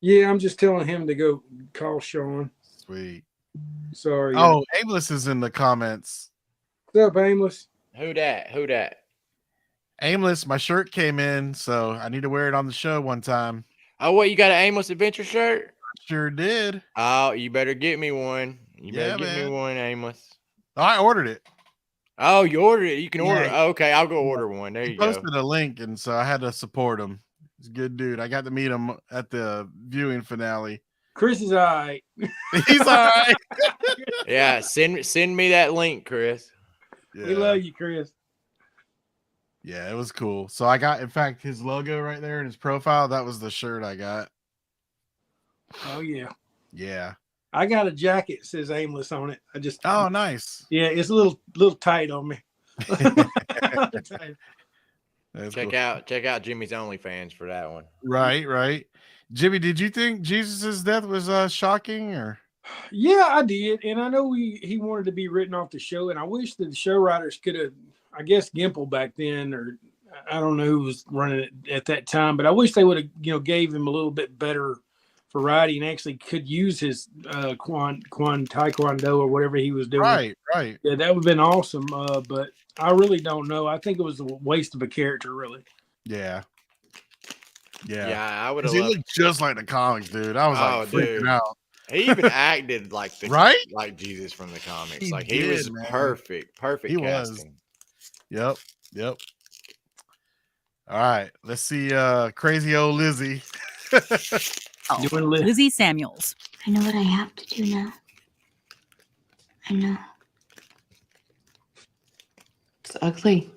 Yeah, I'm just telling him to go call Sean. Sweet. Sorry. Oh, Aimless is in the comments. What's up, Aimless? Who that? Aimless, my shirt came in, so I need to wear it on the show one time. Oh, what, you got an Aimless Adventure shirt? Sure did. Oh, you better get me one. You better Yeah, get me man. one, Aimless. I ordered it. Oh, you ordered it. You can order it. Yeah. Okay, I'll go order one. There He you go. posted a link, and so I had to support him. He's a good dude. I got to meet him at the viewing finale. Chris is all right. He's all right. Yeah, send me that link, Chris. Yeah. We love you, Chris. Yeah, it was cool. So I got, in fact, his logo right there in his profile. That was the shirt I got. Oh yeah. Yeah. I got a jacket that says Aimless on it. I just Oh, nice. yeah, it's a little tight on me. That's Check cool. out Jimmy's OnlyFans for that one. Right, right. Jimmy, did you think Jesus's death was shocking or? Yeah, I did, and I know he wanted to be written off the show, and I wish that the show writers could have. I guess Gimple back then, or I don't know who was running it at that time, but I wish they would have gave him a little bit better variety and actually could use his taekwondo or whatever he was doing. Right, right. Yeah, that would have been awesome. But I really don't know. I think it was a waste of a character, really. Yeah. Yeah. Yeah, I would 'Cause have he loved. looked just like the comics, dude. I was like freaking dude. out. He even acted like Right? like Jesus from the comics. He Like he was did, man. perfect He was. casting. Yep. Yep. All right. Let's see crazy old Lizzie. Lizzie Samuels. I know what I have to do now. I know. It's ugly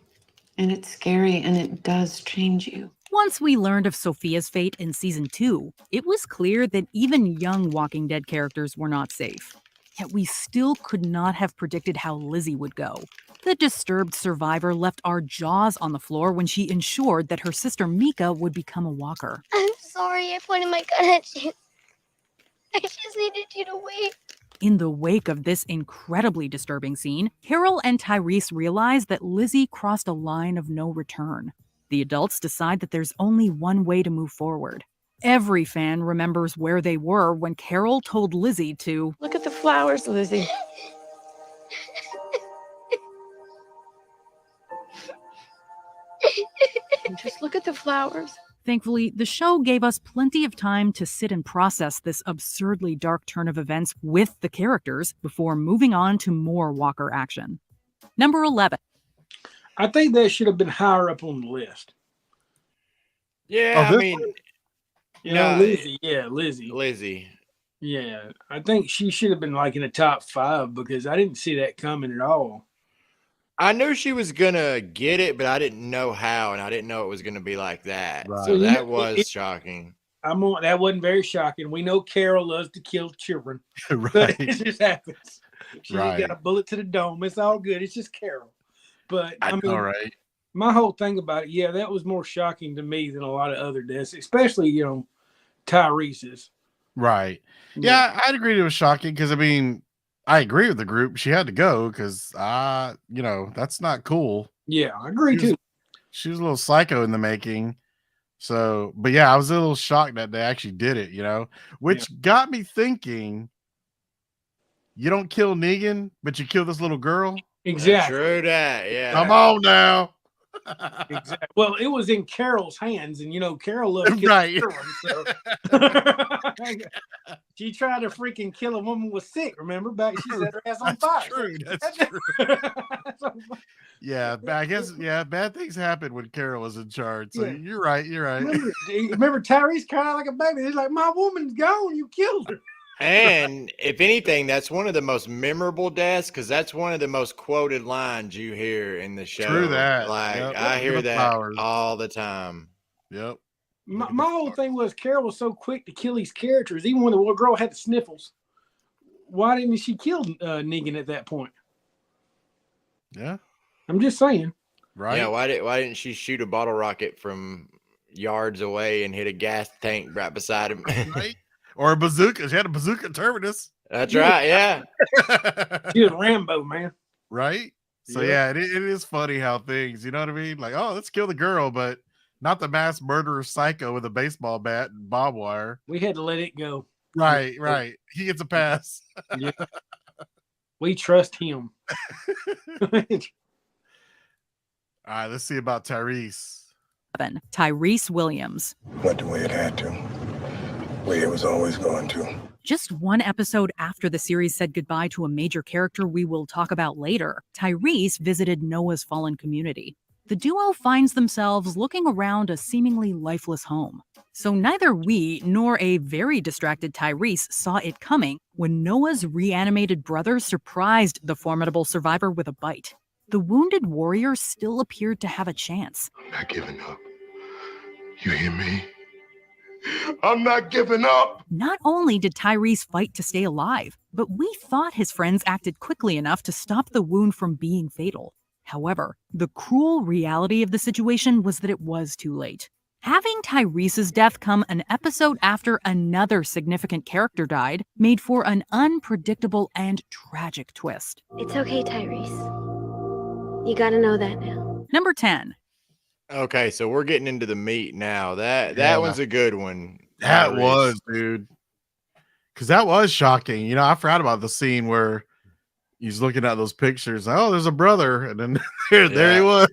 and it's scary and it does change you. Once we learned of Sophia's fate in season 2, it was clear that even young Walking Dead characters were not safe. Yet we still could not have predicted how Lizzie would go. The disturbed survivor left our jaws on the floor when she ensured that her sister Mika would become a walker. I'm sorry I pointed my gun at you. I just needed you to wait. In the wake of this incredibly disturbing scene, Carol and Tyrese realize that Lizzie crossed a line of no return. The adults decide that there's only one way to move forward. Every fan remembers where they were when Carol told Lizzie to Look at the flowers, Lizzie. Just look at the flowers. Thankfully, the show gave us plenty of time to sit and process this absurdly dark turn of events with the characters before moving on to more Walker action. Number 11. I think that should have been higher up on the list. Yeah, I mean, Lizzie. Yeah, Lizzie. Lizzie. Yeah, I think she should have been like in the top 5 because I didn't see that coming at all. I knew she was gonna get it, but I didn't know how, and I didn't know it was gonna be like that. Right. So So, that was shocking. That wasn't very shocking. We know Carol loves to kill children, but Right. it just happens. She Right. got a bullet to the dome. It's all good. It's just Carol. But I mean, All right. my whole thing about it, yeah, that was more shocking to me than a lot of other deaths, especially Tyrese's. Right. Yeah, I'd agree it was shocking because I mean, I agree with the group. She had to go because that's not cool. Yeah, I agree She was- too. She was a little psycho in the making. So, but yeah, I was a little shocked that they actually did it, which got me thinking, you don't kill Negan, but you kill this little girl. Exactly. True that. Yeah. Come on now. Exactly. Well, it was in Carol's hands, and Carol loves killing Right. children, so. She tried to freaking kill a woman was sick. Remember back? She set her ass on fire. True. That's true. Yeah, I guess bad things happen when Carol was in charge. So Yeah. you're right. You're right. Remember Tyrese crying like a baby. He's like, "My woman's gone. You killed her." And if anything, that's one of the most memorable deaths because that's one of the most quoted lines you hear in the show. True that. Like Yep. I Give hear her that flowers. all the time. Yep. My whole thing was Carol was so quick to kill these characters, even when the little girl had the sniffles. Why didn't she kill Negan at that point? Yeah. I'm just saying. Right. Yeah. Why didn't she shoot a bottle rocket from yards away and hit a gas tank right beside him? Right. Or a bazooka. She had a bazooka terminus. That's right. Yeah. She was Rambo, man. Right. So Yeah. yeah, it is funny how things, you know what I mean? Like, oh, let's kill the girl, but not the mass murderer psycho with a baseball bat and barbed wire. We had to let it go. Right, right. He gets a pass. Yeah. We trust him. All right, let's see about Tyrese. Tyrese Williams. Went the way it had to. Way it was always going to. Just one episode after the series said goodbye to a major character we will talk about later, Tyrese visited Noah's fallen community. The duo finds themselves looking around a seemingly lifeless home. So neither we nor a very distracted Tyrese saw it coming when Noah's reanimated brother surprised the formidable survivor with a bite. The wounded warrior still appeared to have a chance. I'm not giving up. You hear me? I'm not giving up. Not only did Tyrese fight to stay alive, but we thought his friends acted quickly enough to stop the wound from being fatal. However, the cruel reality of the situation was that it was too late. Having Tyrese's death come an episode after another significant character died made for an unpredictable and tragic twist. It's okay, Tyrese. You gotta know that now. Number 10. Okay, so we're getting into the meat now. That Yeah. one's a good one. That Tyrese. was, dude. Because that was shocking. I forgot about the scene where he's looking at those pictures. Oh, there's a brother. And then there he was.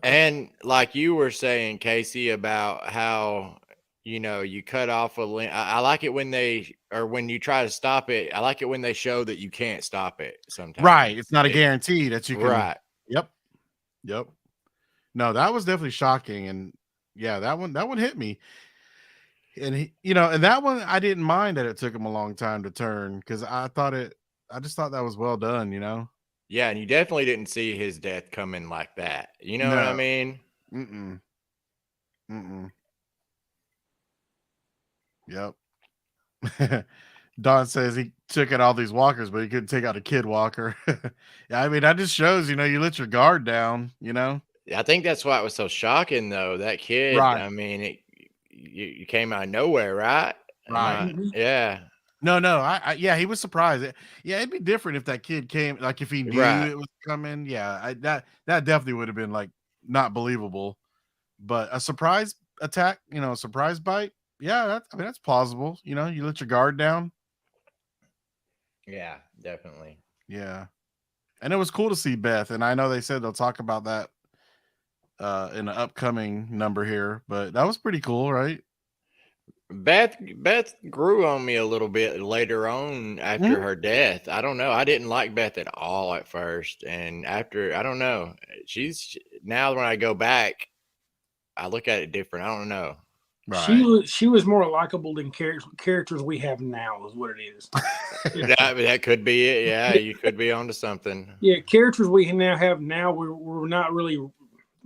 And like you were saying, Casey, about how you cut off a link. I like it when when you try to stop it. I like it when they show that you can't stop it sometimes. Right. It's not a guarantee that you can. Right. Yep. No, that was definitely shocking. And yeah, that one hit me. And and that one, I didn't mind that it took him a long time to turn because I just thought that was well done, Yeah, and you definitely didn't see his death coming like that. You know what I No. mean? Mm-mm. Mm-mm. Yep. Don says he took out all these walkers, but he couldn't take out a kid walker. Yeah, I mean, that just shows, you let your guard down, I think that's why it was so shocking, though. That kid, Right. I mean, you came out of nowhere, right? Right. Yeah. No, yeah, he was surprised. Yeah, it'd be different if that kid came, like if he knew Right. it was coming. Yeah, that definitely would have been like not believable. But a surprise attack, a surprise bite, yeah, that's plausible. You let your guard down. Yeah, definitely. Yeah. And it was cool to see Beth. And I know they said they'll talk about that in an upcoming number here, but that was pretty cool, right? Beth grew on me a little bit later on after her death. I don't know. I didn't like Beth at all at first. And after, I don't know. Now when I go back, I look at it different. I don't know. Right. She was more likable than characters we have now, is what it is. That could be it. Yeah, you could be onto something. Yeah, characters we now have we're not really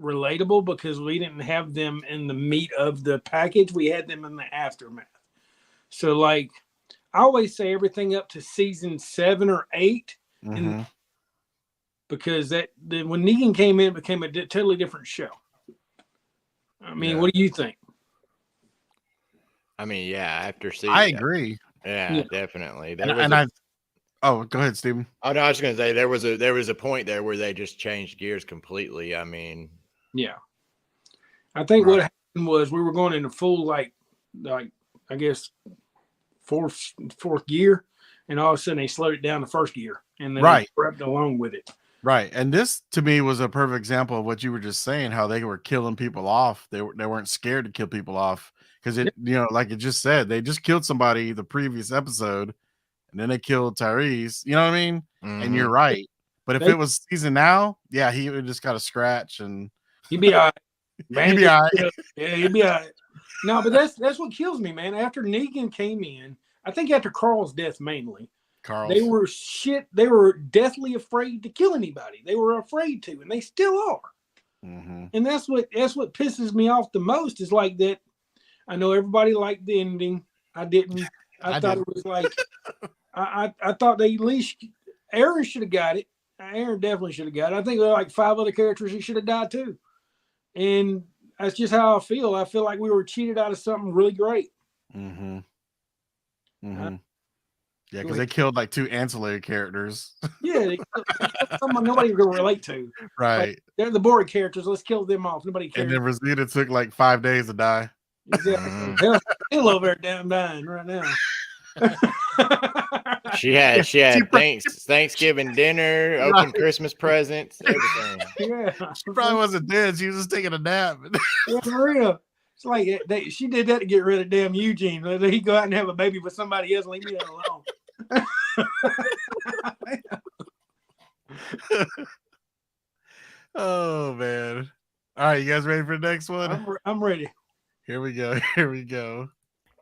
relatable because we didn't have them in the meat of the package. We had them in the aftermath. So, like, I always say everything up to season 7 or 8, and because when Negan came in, it became a totally different show. I mean, what do you think? I mean, yeah, after season, I agree. Yeah, definitely. Go ahead, Steven. Oh no, I was going to say there was a point there where they just changed gears completely. I mean, yeah, I think what happened was we were going into full like I guess fourth gear, and all of a sudden they slowed it down to first gear, and then they crept along with it. Right, and this to me was a perfect example of what you were just saying, how they were killing people off. They weren't scared to kill people off because like it just said, they just killed somebody the previous episode, and then they killed Tyrese. You know what I mean? And you're right. But if it was season now, yeah, he would just got a scratch and he'd be all right. He'd be all right. Yeah, he'd be all right. No, but that's what kills me, man. After Negan came in, I think after Carl's death mainly. They were deathly afraid to kill anybody. They were afraid to, and they still are. And that's what pisses me off the most is like that. I know everybody liked the ending. I didn't. I thought it was like I thought they at least Aaron should have got it. Aaron definitely should have got it. I think there were like 5 other characters who should have died too. And that's just how I feel. I feel like we were cheated out of something really great. Yeah, because they killed like 2 ancillary characters. Yeah, they killed someone nobody can relate to. Right. Like, they're the boring characters. Let's kill them off. Nobody cares. And then Rosita took like 5 days to die. Exactly. They're still over there damn dying right now. She had Thanksgiving dinner, open Christmas presents, everything. Yeah, she probably wasn't dead. She was just taking a nap. Yeah, for real. It's like she did that to get rid of damn Eugene. He go out and have a baby with somebody else. Leave me alone. Oh man! All right, you guys ready for the next one? I'm ready. Here we go. Here we go.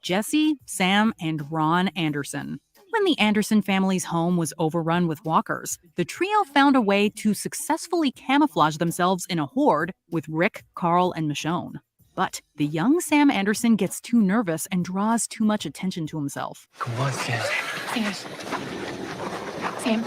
Jesse, Sam, and Ron Anderson. When the Anderson family's home was overrun with walkers, the trio found a way to successfully camouflage themselves in a horde with Rick, Carl, and Michonne. But the young Sam Anderson gets too nervous and draws too much attention to himself. Come on, Sam. Sam.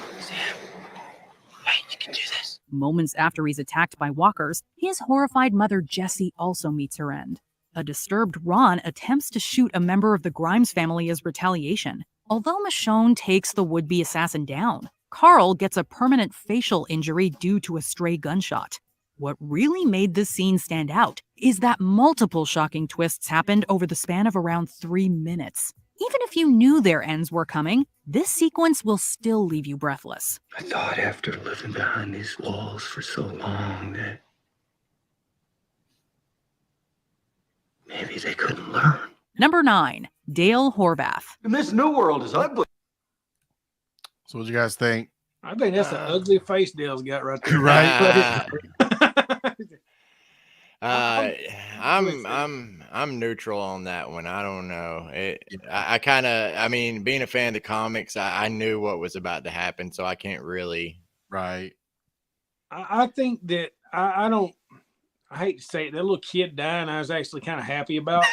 Hey, you can do this. Moments after he's attacked by walkers, his horrified mother Jessie also meets her end. A disturbed Ron attempts to shoot a member of the Grimes family as retaliation. Although Michonne takes the would-be assassin down, Carl gets a permanent facial injury due to a stray gunshot. What really made this scene stand out is that multiple shocking twists happened over the span of around 3 minutes. Even if you knew their ends were coming, this sequence will still leave you breathless. I thought after living behind these walls for so long that maybe they couldn't learn. Number 9, Dale Horvath. And this new world is ugly. So what do you guys think? I think that's an ugly face Dale's got right there. Right. I'm neutral on that one. I don't know. I mean, being a fan of the comics, I knew what was about to happen, so I can't really. Right. I think that I I hate to say it, that little kid dying, I was actually kind of happy about.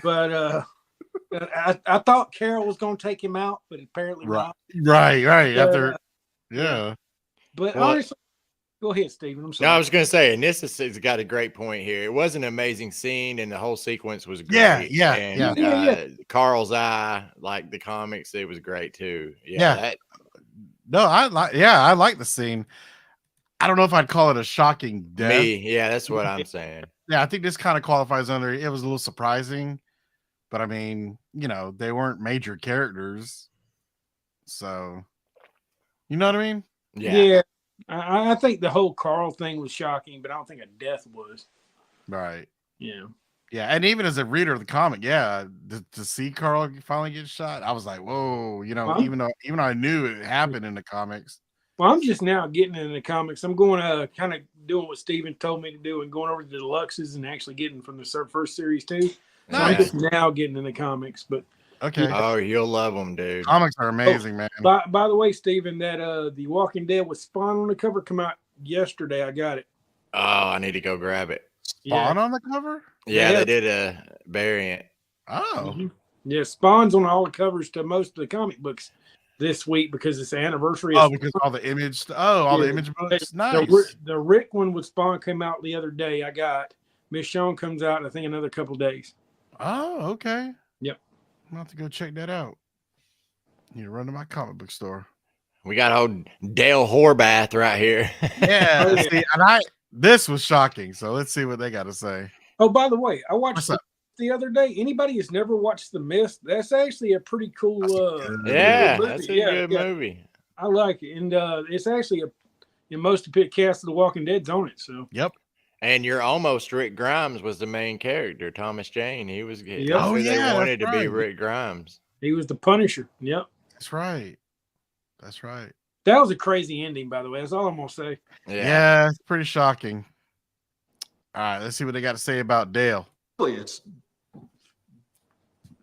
But I thought Carol was going to take him out, but apparently not. Right. But, After, yeah. But Well, honestly, go ahead, Stephen. I'm No, sorry. I was going to say, and this has got a great point here. It was an amazing scene, and the whole sequence was great. Yeah. And Carl's eye, like the comics, it was great too. Yeah. No, I like the scene. I don't know if I'd call it a shocking death. Yeah, that's what I'm saying. Yeah, I think this kind of qualifies under. It was a little surprising, but I mean, they weren't major characters, so you know what I mean? Yeah. I think the whole Carl thing was shocking, but I don't think a death was. Right. Yeah. Yeah, and even as a reader of the comic, to see Carl finally get shot, I was like, whoa, even though I knew it happened in the comics. Well, I'm just now getting into the comics. I'm going to kind of doing what Steven told me to do and going over to the deluxes and actually getting from the first series too. So I'm just now getting in the comics, but okay. Oh, you'll love them, dude. Comics are amazing, man. By the way, Steven, that The Walking Dead with Spawn on the cover come out yesterday. I got it. Oh, I need to go grab it. Spawn on the cover? Yeah, they did a variant. Oh. Mm-hmm. Yeah, Spawn's on all the covers to most of the comic books this week because it's the anniversary. Oh, because all the image. All the image books. Nice. The Rick one with Spawn came out the other day. I got Michonne comes out in, I think, another couple days. Oh, okay. Yep. I'm going to have to go check that out. Need to run to my comic book store. We got old Dale Horvath right here. Yeah. See, and this was shocking. So let's see what they got to say. Oh, by the way, I watched the other day. Anybody who's never watched The Mist, that's actually a pretty cool. That's a good movie. I like it, and it's actually most of the cast of The Walking Dead's on it. So. Yep. And you're almost Rick Grimes was the main character, Thomas Jane. He was. Yep. They wanted to be Rick Grimes. He was the Punisher. Yep. That's right. That's right. That was a crazy ending, by the way. That's all I'm gonna say. Yeah, it's pretty shocking. All right, let's see what they got to say about Dale. It's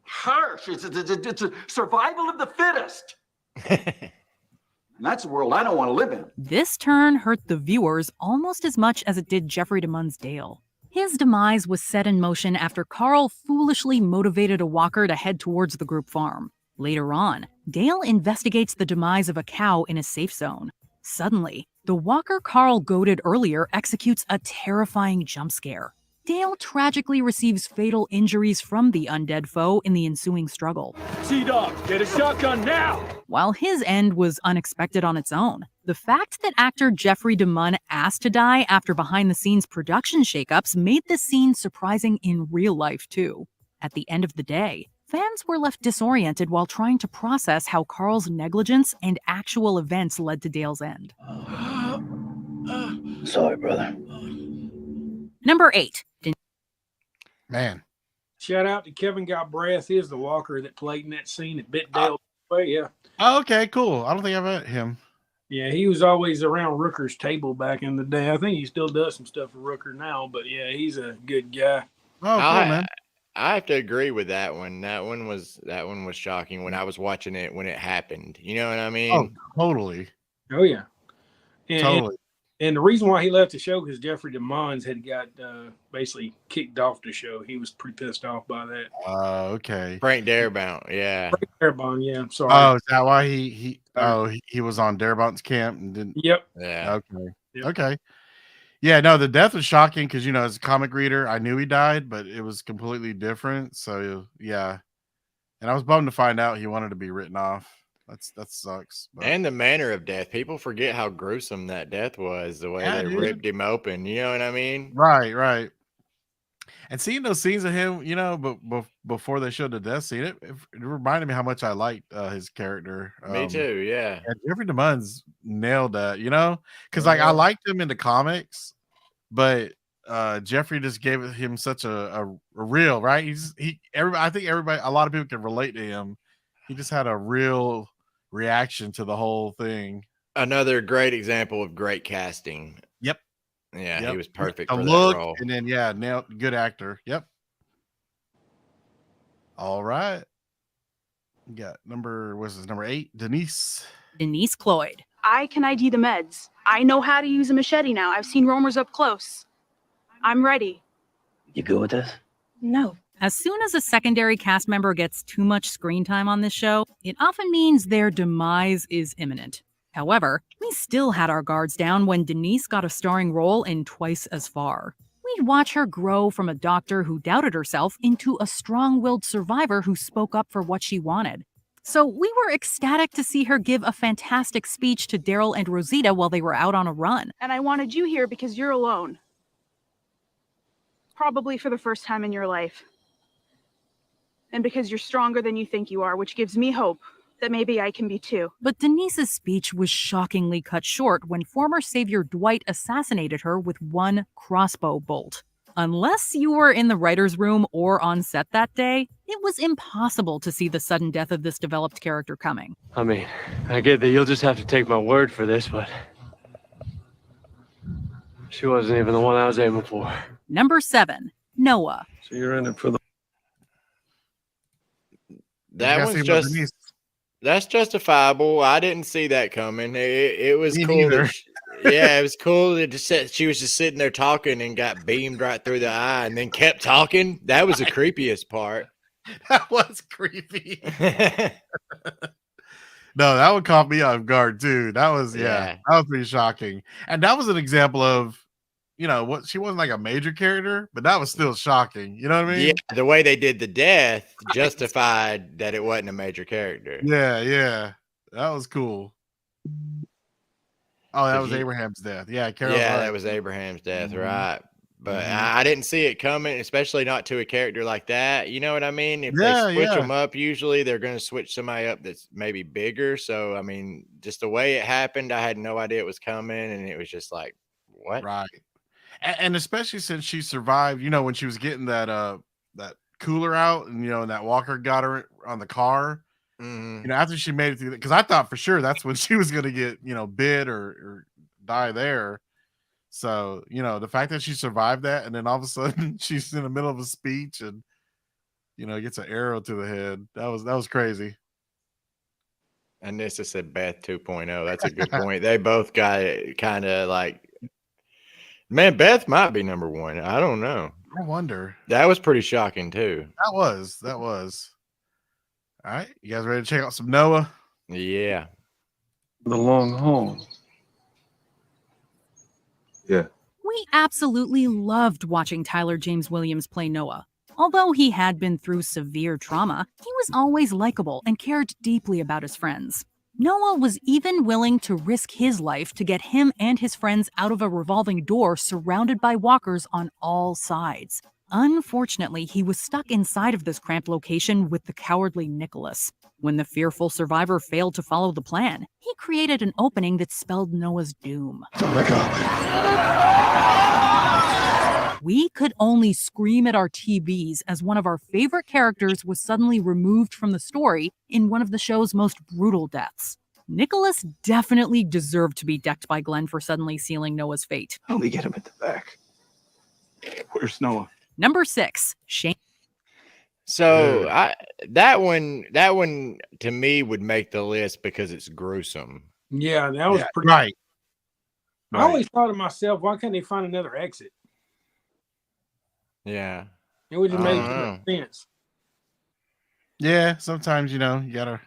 harsh. It's a survival of the fittest. And that's a world I don't want to live in. This turn hurt the viewers almost as much as it did Jeffrey DeMunn's Dale. His demise was set in motion after Carl foolishly motivated a walker to head towards the group farm. Later on, Dale investigates the demise of a cow in a safe zone. Suddenly, the walker Carl goaded earlier executes a terrifying jump scare. Dale tragically receives fatal injuries from the undead foe in the ensuing struggle. T-Dog, get a shotgun now! While his end was unexpected on its own, the fact that actor Jeffrey DeMunn asked to die after behind-the-scenes production shakeups made the scene surprising in real life, too. At the end of the day, fans were left disoriented while trying to process how Carl's negligence and actual events led to Dale's end. Sorry, brother. Number 8. Man. Shout out to Kevin Got Breath. He is the walker that played in that scene that bit Dale away. Yeah. Oh, okay, cool. I don't think I've met him. Yeah, he was always around Rooker's table back in the day. I think he still does some stuff for Rooker now, but yeah, he's a good guy. Oh, cool, man. I have to agree with that one. That one was shocking when I was watching it when it happened. You know what I mean? Oh, totally. Oh yeah. Totally. And the reason why he left the show because Jeffrey DeMunn's had got basically kicked off the show. He was pretty pissed off by that. Okay. Frank Darabont, yeah. Frank Darabont, yeah. I'm sorry. Oh, is that why he was on Darabont's camp and didn't? Yep. Yeah. Okay. Yep. Okay. Yeah, no, the death was shocking because as a comic reader, I knew he died, but it was completely different. So yeah, and I was bummed to find out he wanted to be written off. That sucks. But. And the manner of death. People forget how gruesome that death was, the way they ripped him open. You know what I mean? Right. And seeing those scenes of him, but before they showed the death scene, it reminded me how much I liked his character. Me too, yeah. And Jeffrey DeMunn's nailed that, because I liked him in the comics, but Jeffrey just gave him such a real, right? I think a lot of people can relate to him. He just had a real reaction to the whole thing. Another great example of great casting. Yep. Yeah, he was perfect for that role. And then nailed, good actor. Yep. All right. We got number 8, Denise Cloyd. I can ID the meds. I know how to use a machete now. I've seen roamers up close. I'm ready. You good with this? No. As soon as a secondary cast member gets too much screen time on this show, it often means their demise is imminent. However, we still had our guards down when Denise got a starring role in Twice as Far. We'd watch her grow from a doctor who doubted herself into a strong-willed survivor who spoke up for what she wanted. So we were ecstatic to see her give a fantastic speech to Daryl and Rosita while they were out on a run. And I wanted you here because you're alone. Probably for the first time in your life. And because you're stronger than you think you are, which gives me hope that maybe I can be too. But Denise's speech was shockingly cut short when former savior Dwight assassinated her with one crossbow bolt. Unless you were in the writer's room or on set that day, it was impossible to see the sudden death of this developed character coming. I mean, I get that you'll just have to take my word for this, but she wasn't even the one I was aiming for. Number 7, Noah. So you're in it for the... That one's just... That's justifiable. I didn't see that coming. It was cool. Yeah, it was cool. She was just sitting there talking and got beamed right through the eye and then kept talking. That was the creepiest part. That was creepy. No, that would caught me off guard too. That was that was pretty shocking. And that was an example of, you know, what she wasn't like a major character, but that was still shocking. You know what I mean? Yeah, the way they did the death justified that it wasn't a major character. Yeah. That was cool. Oh, that was Abraham's death. Yeah, Carol. Yeah, that was Abraham's death, right? But I didn't see it coming, especially not to a character like that. You know what I mean? If they switch them up, usually they're going to switch somebody up that's maybe bigger. So, I mean, just the way it happened, I had no idea it was coming, and it was just like, what? Right. And especially since she survived, you know, when she was getting that that cooler out, and you know, and that walker got her on the car. You know, after she made it through, because I thought for sure that's when she was gonna get, you know, bit or die there. So, you know, the fact that she survived that, and then all of a sudden she's in the middle of a speech and, you know, gets an arrow to the head. That was crazy. And this is a Beth 2.0. That's a good point. They both got it kind of like, man, Beth might be number 1. I don't know. I wonder. That was pretty shocking too. That was. All right, you guys ready to check out some Noah? Yeah. The long haul. Yeah. We absolutely loved watching Tyler James Williams play Noah. Although he had been through severe trauma, he was always likable and cared deeply about his friends. Noah was even willing to risk his life to get him and his friends out of a revolving door surrounded by walkers on all sides. Unfortunately, he was stuck inside of this cramped location with the cowardly Nicholas. When the fearful survivor failed to follow the plan, he created an opening that spelled Noah's doom. Oh my God. We could only scream at our TVs as one of our favorite characters was suddenly removed from the story in one of the show's most brutal deaths. Nicholas definitely deserved to be decked by Glenn for suddenly sealing Noah's fate. Help me get him at the back. Where's Noah? Number 6, Shane. So that one to me would make the list because it's gruesome. Yeah, that was pretty right. I always thought to myself, why can't they find another exit? Yeah. It would just make too much sense. Yeah, sometimes, you know, you gotta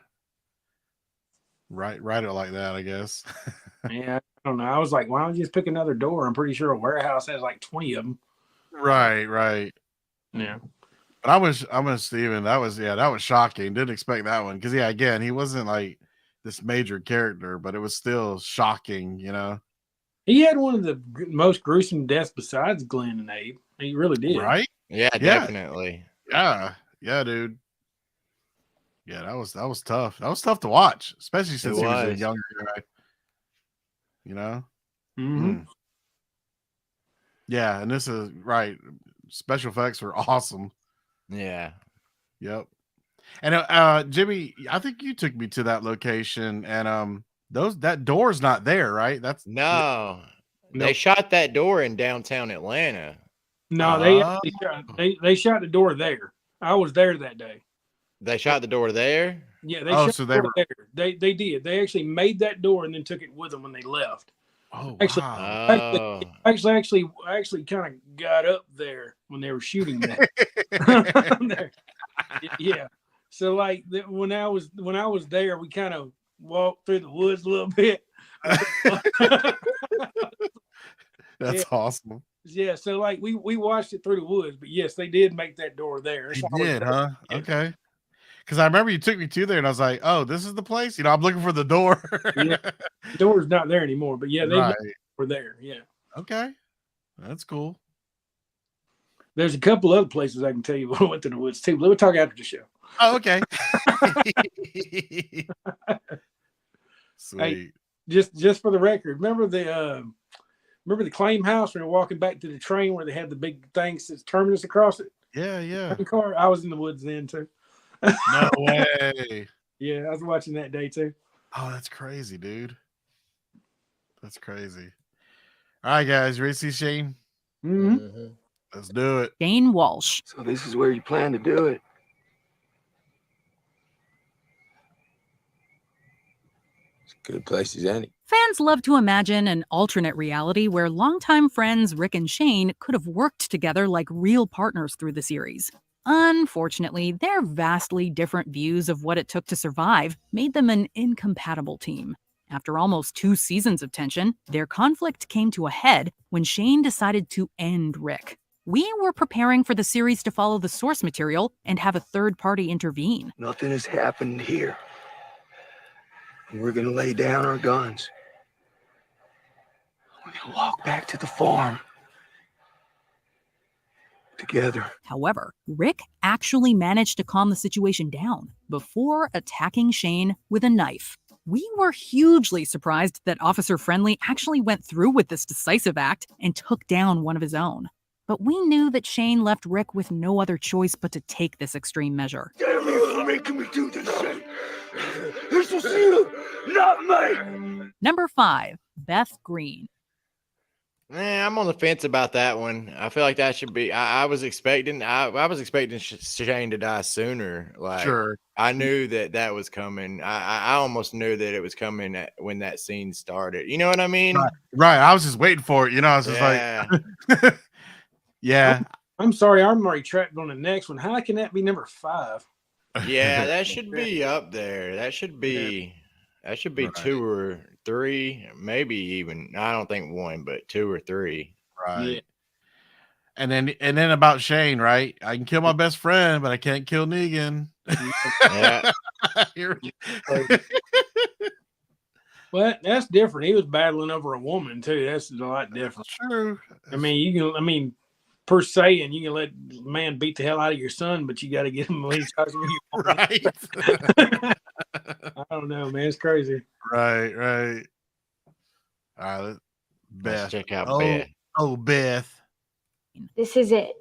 write it like that, I guess. Yeah, I don't know. I was like, why don't you just pick another door? I'm pretty sure a warehouse has like 20 of them. Right. Yeah. But I'm with Steven. That was shocking. Didn't expect that one. Because again, he wasn't like this major character, but it was still shocking, you know. He had one of the most gruesome deaths besides Glenn and Abe. He really did. Right? Yeah, definitely. Yeah, dude. Yeah, that was tough. That was tough to watch, especially since he was a younger guy. You know? Mm-hmm. Yeah, and this is right. Special effects were awesome. Yeah. Yep. And Jimmy, I think you took me to that location, and that door's not there, right? That's no. They shot that door in downtown Atlanta. No, they shot the door there. I was there that day. They shot the door there? Yeah, they shot the door there. They did. They actually made that door and then took it with them when they left. Oh Actually, wow. Oh, I actually kind of got up there when they were shooting that. Yeah. So like when I was there, we kind of walked through the woods a little bit. That's awesome. Yeah. So like we watched it through the woods, but yes, they did make that door there. It's You always did, there. huh? Yeah. Okay. Because I remember you took me to there, and I was like, "Oh, this is the place." I'm looking for the door. Yeah. The door's not there anymore, but yeah, they Right. were there. Yeah. Okay, that's cool. There's a couple other places I can tell you when I went to the woods too. But we'll talk after the show. Oh, okay. Sweet. Hey, just for the record, remember the claim house when you're walking back to the train where they had the big things that's terminus across it? Yeah. Car. I was in the woods then too. No way. Yeah, I was watching that day too. Oh, that's crazy, dude. That's crazy. All right, guys, ready to see Shane? Mm-hmm. Let's do it. Shane Walsh. So this is where you plan to do it. It's a good place as any. Fans love to imagine an alternate reality where longtime friends Rick and Shane could have worked together like real partners through the series. Unfortunately, their vastly different views of what it took to survive made them an incompatible team. After almost 2 seasons of tension, their conflict came to a head when Shane decided to end Rick. We were preparing for the series to follow the source material and have a third party intervene. Nothing has happened here. And we're gonna lay down our guns. We're gonna walk back to the farm. Together. However, Rick actually managed to calm the situation down before attacking Shane with a knife. We were hugely surprised that Officer Friendly actually went through with this decisive act and took down one of his own. But we knew that Shane left Rick with no other choice but to take this extreme measure. Damn you for making me do this shit. This was you, not me. Number 5, Beth Green. I'm on the fence about that one. I feel like that should be. I was expecting Shane to die sooner. Like, Sure. I knew that was coming. I almost knew that it was coming when that scene started. You know what I mean? Right. I was just waiting for it. I was just like, yeah. I'm sorry, I'm already trapped on the next one. How can that be number 5? Yeah, that should be up there. That should be. That should be 2 or 3, maybe even. I don't think 1, but 2 or 3. Right. Yeah. And then about Shane, right? I can kill my best friend, but I can't kill Negan. Yeah. Well, that's different. He was battling over a woman too. That's a lot different. True. I mean, per se, and you can let a man beat the hell out of your son, but you got to get him when he's right. I don't know, man. It's crazy. Right. All right, Beth. Let's check out Beth. Oh, Beth. This is it.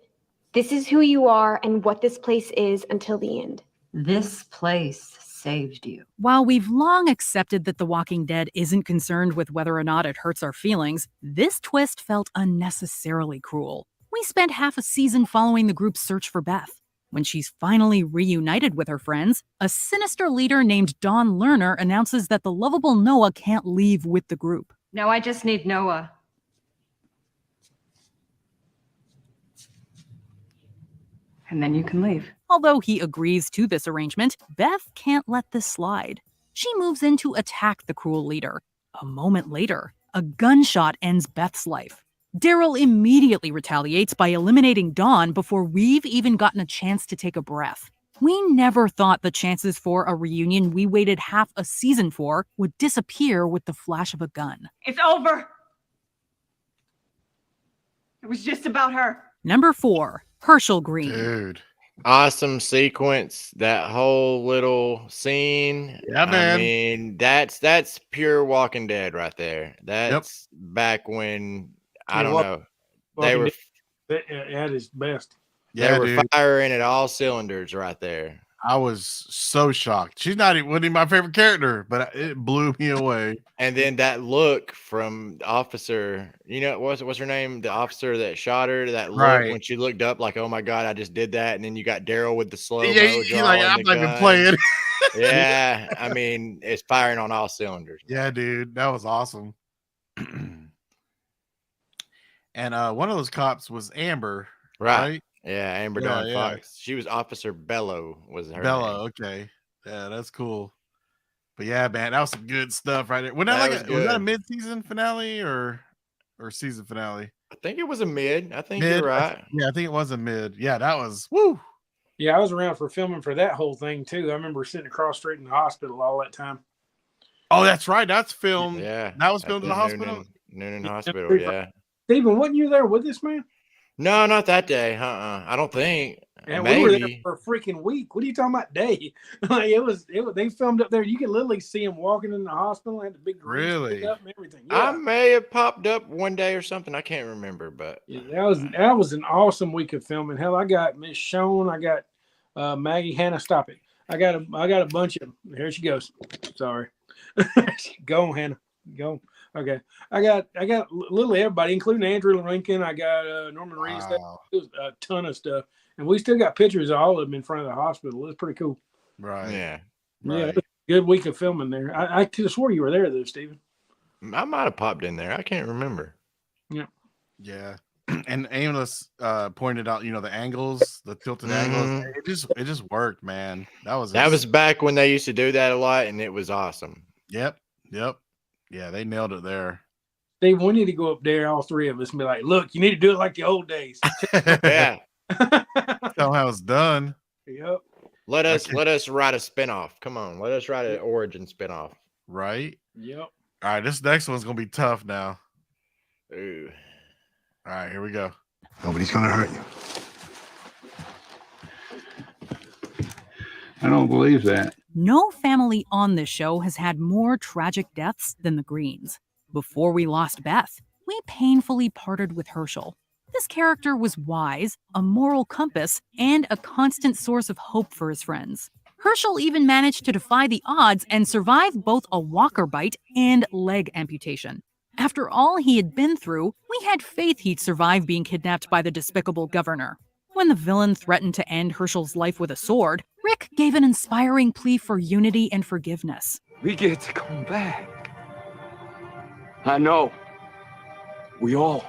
This is who you are and what this place is until the end. This place saved you. While we've long accepted that The Walking Dead isn't concerned with whether or not it hurts our feelings, this twist felt unnecessarily cruel. We spent half a season following the group's search for Beth. When she's finally reunited with her friends, a sinister leader named Dawn Lerner announces that the lovable Noah can't leave with the group. No, I just need Noah. And then you can leave. Although he agrees to this arrangement, Beth can't let this slide. She moves in to attack the cruel leader. A moment later, a gunshot ends Beth's life. Daryl immediately retaliates by eliminating Dawn before we've even gotten a chance to take a breath. We never thought the chances for a reunion we waited half a season for would disappear with the flash of a gun. It's over. It was just about her. Number 4, Herschel Green. Dude. Awesome sequence. That whole little scene. Yeah, man. I mean, that's pure Walking Dead right there. That's back when I don't know. They were at his best. they were firing at all cylinders right there. I was so shocked. She's not even my favorite character, but it blew me away. And then that look from the officer, what's her name? The officer that shot her, that look when she looked up like, oh my God, I just did that. And then you got Daryl with the slow mo. Yeah, like, I'm not even playing. Yeah. I mean, it's firing on all cylinders. Yeah, dude. That was awesome. And one of those cops was Amber, Right. right? Yeah, Amber Yeah, Dawn yeah. Fox. She was Officer Bello, was her Bella. name. Okay, yeah, that's cool. But yeah, man, that was some good stuff right there. Was That that was was that a good. mid-season finale or season finale? I think it was a mid. I think Mid. you're right. Yeah, I think it was a mid. Yeah, that was woo. Yeah, I was around for filming for that whole thing too. I remember sitting across street in the hospital all that time. Oh, that's right. That's filmed. Yeah. That was at filmed in the hospital. Noonan Hospital, yeah. Stephen, wasn't you there with this man? No, not that day. I don't think. And Maybe. we were there for a freaking week. What are you talking about, day? Like it was. They filmed up there. You could literally see him walking in the hospital, had the big grease Really? put up and everything. I Yeah. may have popped up one day or something. I can't remember, but Yeah, that was an awesome week of filming. Hell, I got Miss Shone, I got Maggie, Hannah. Stop it! I got a bunch of them. Here she goes. Sorry, go on, Hannah. Go. Okay, I got literally everybody, including Andrew Lincoln. I got Norman Reedus. Wow. It was a ton of stuff, and we still got pictures of all of them in front of the hospital. It's pretty cool. Right. yeah. Yeah, Right. it was a good week of filming there. I could have swore you were there though, Stephen. I might have popped in there. I can't remember. Yeah. And Aimless pointed out, the angles, the tilted angles. It just worked, man. That was back when they used to do that a lot, and it was awesome. Yep. Yeah, they nailed it there. Steve, we need to go up there, all three of us, and be like, "Look, you need to do it like the old days." Yeah. Tell how it's done. Yep. Let us write a spinoff. Come on, let us write an origin spinoff. Right? Yep. All right, this next one's gonna be tough now. Ooh. All right, here we go. Nobody's gonna hurt you. I don't believe that. No family on this show has had more tragic deaths than the Greens. Before we lost Beth, we painfully parted with Herschel. This character was wise, a moral compass, and a constant source of hope for his friends. Herschel even managed to defy the odds and survive both a walker bite and leg amputation. After all he had been through, we had faith he'd survive being kidnapped by the despicable governor. When the villain threatened to end Herschel's life with a sword, Rick gave an inspiring plea for unity and forgiveness. We get to come back. I know. We all